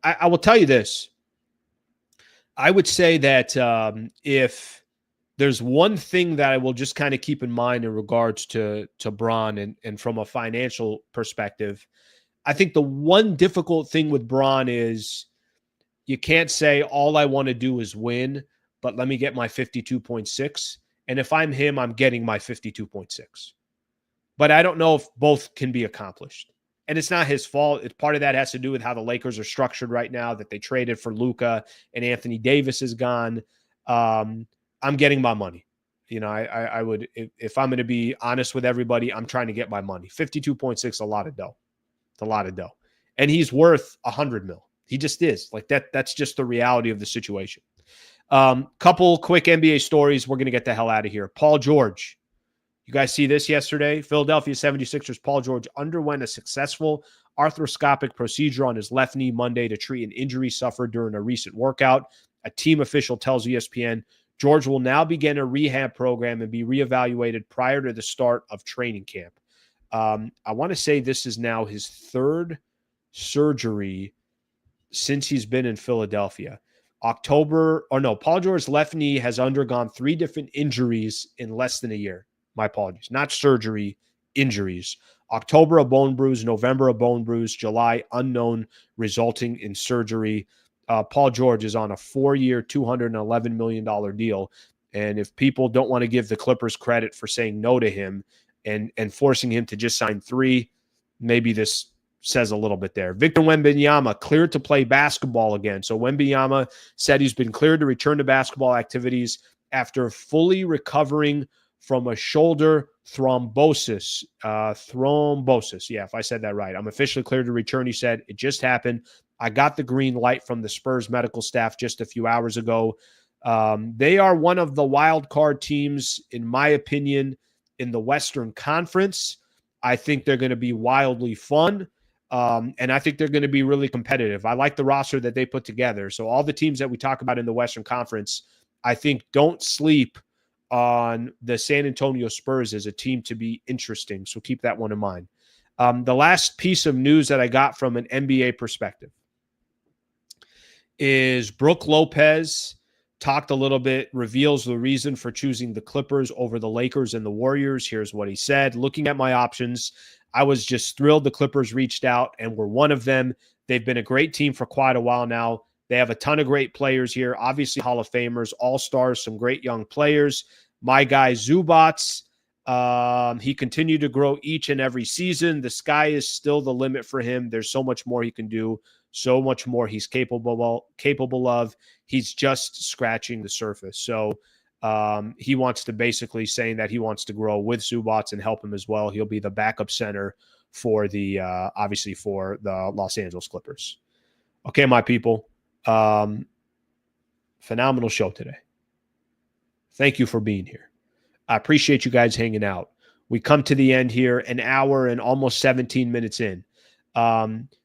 I will tell you this. I would say that if there's one thing that I will just kind of keep in mind in regards to Bron and from a financial perspective, I think the one difficult thing with Bron is you can't say all I want to do is win, but let me get my 52.6. And if I'm him, I'm getting my 52.6. But I don't know if both can be accomplished. And it's not his fault. Part of that has to do with how the Lakers are structured right now, that they traded for Luka and Anthony Davis is gone. I'm getting my money. I would, if I'm going to be honest with everybody, I'm trying to get my money. 52.6, a lot of dough. It's a lot of dough. And he's worth $100 million. He just is. Like that's just the reality of the situation. Couple quick NBA stories. We're going to get the hell out of here. Paul George. You guys see this yesterday? Philadelphia 76ers Paul George underwent a successful arthroscopic procedure on his left knee Monday to treat an injury suffered during a recent workout. A team official tells ESPN George will now begin a rehab program and be reevaluated prior to the start of training camp. I want to say this is now his third surgery since he's been in Philadelphia. Paul George's left knee has undergone 3 different injuries in less than a year. My apologies. Not surgery, injuries. October, a bone bruise. November, a bone bruise. July, unknown, resulting in surgery. Paul George is on a 4-year, $211 million deal. And if people don't want to give the Clippers credit for saying no to him and forcing him to just sign 3, maybe this says a little bit there. Victor Wembanyama cleared to play basketball again. So Wembanyama said he's been cleared to return to basketball activities after fully recovering from a shoulder thrombosis. Yeah, if I said that right. I'm officially cleared to return, he said. It just happened. I got the green light from the Spurs medical staff just a few hours ago. They are one of the wild card teams, in my opinion, in the Western Conference. I think they're going to be wildly fun. And I think they're going to be really competitive. I like the roster that they put together. So all the teams that we talk about in the Western Conference, I think don't sleep on the San Antonio Spurs as a team to be interesting. So keep that one in mind. The last piece of news that I got from an NBA perspective is Brook Lopez talked a little bit, reveals the reason for choosing the Clippers over the Lakers and the Warriors. Here's what he said. Looking at my options, I was just thrilled the Clippers reached out and were one of them. They've been a great team for quite a while now. They have a ton of great players here, obviously Hall of Famers, all-stars, some great young players. My guy Zubats, he continued to grow each and every season. The sky is still the limit for him. There's so much more he can do, so much more he's capable of. He's just scratching the surface. So he wants to basically saying that he wants to grow with Zubats and help him as well. He'll be the backup center for the obviously for the Los Angeles Clippers. Okay, my people. Phenomenal show today. Thank you for being here. I appreciate you guys hanging out. We come to the end here, an hour and almost 17 minutes in.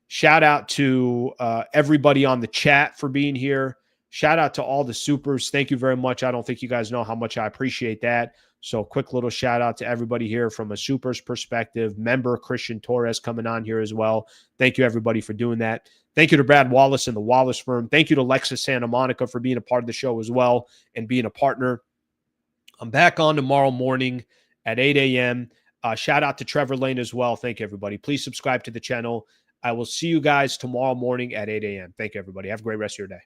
Shout out to everybody on the chat for being here. Shout out to all the supers. Thank you very much. I don't think you guys know how much I appreciate that. So quick little shout out to everybody here from a supers perspective. Member Christian Torres coming on here as well. Thank you, everybody, for doing that. Thank you to Brad Wallace and the Wallace firm. Thank you to Lexus Santa Monica for being a part of the show as well and being a partner. I'm back on tomorrow morning at 8 a.m. Shout out to Trevor Lane as well. Thank you, everybody. Please subscribe to the channel. I will see you guys tomorrow morning at 8 a.m. Thank you, everybody. Have a great rest of your day.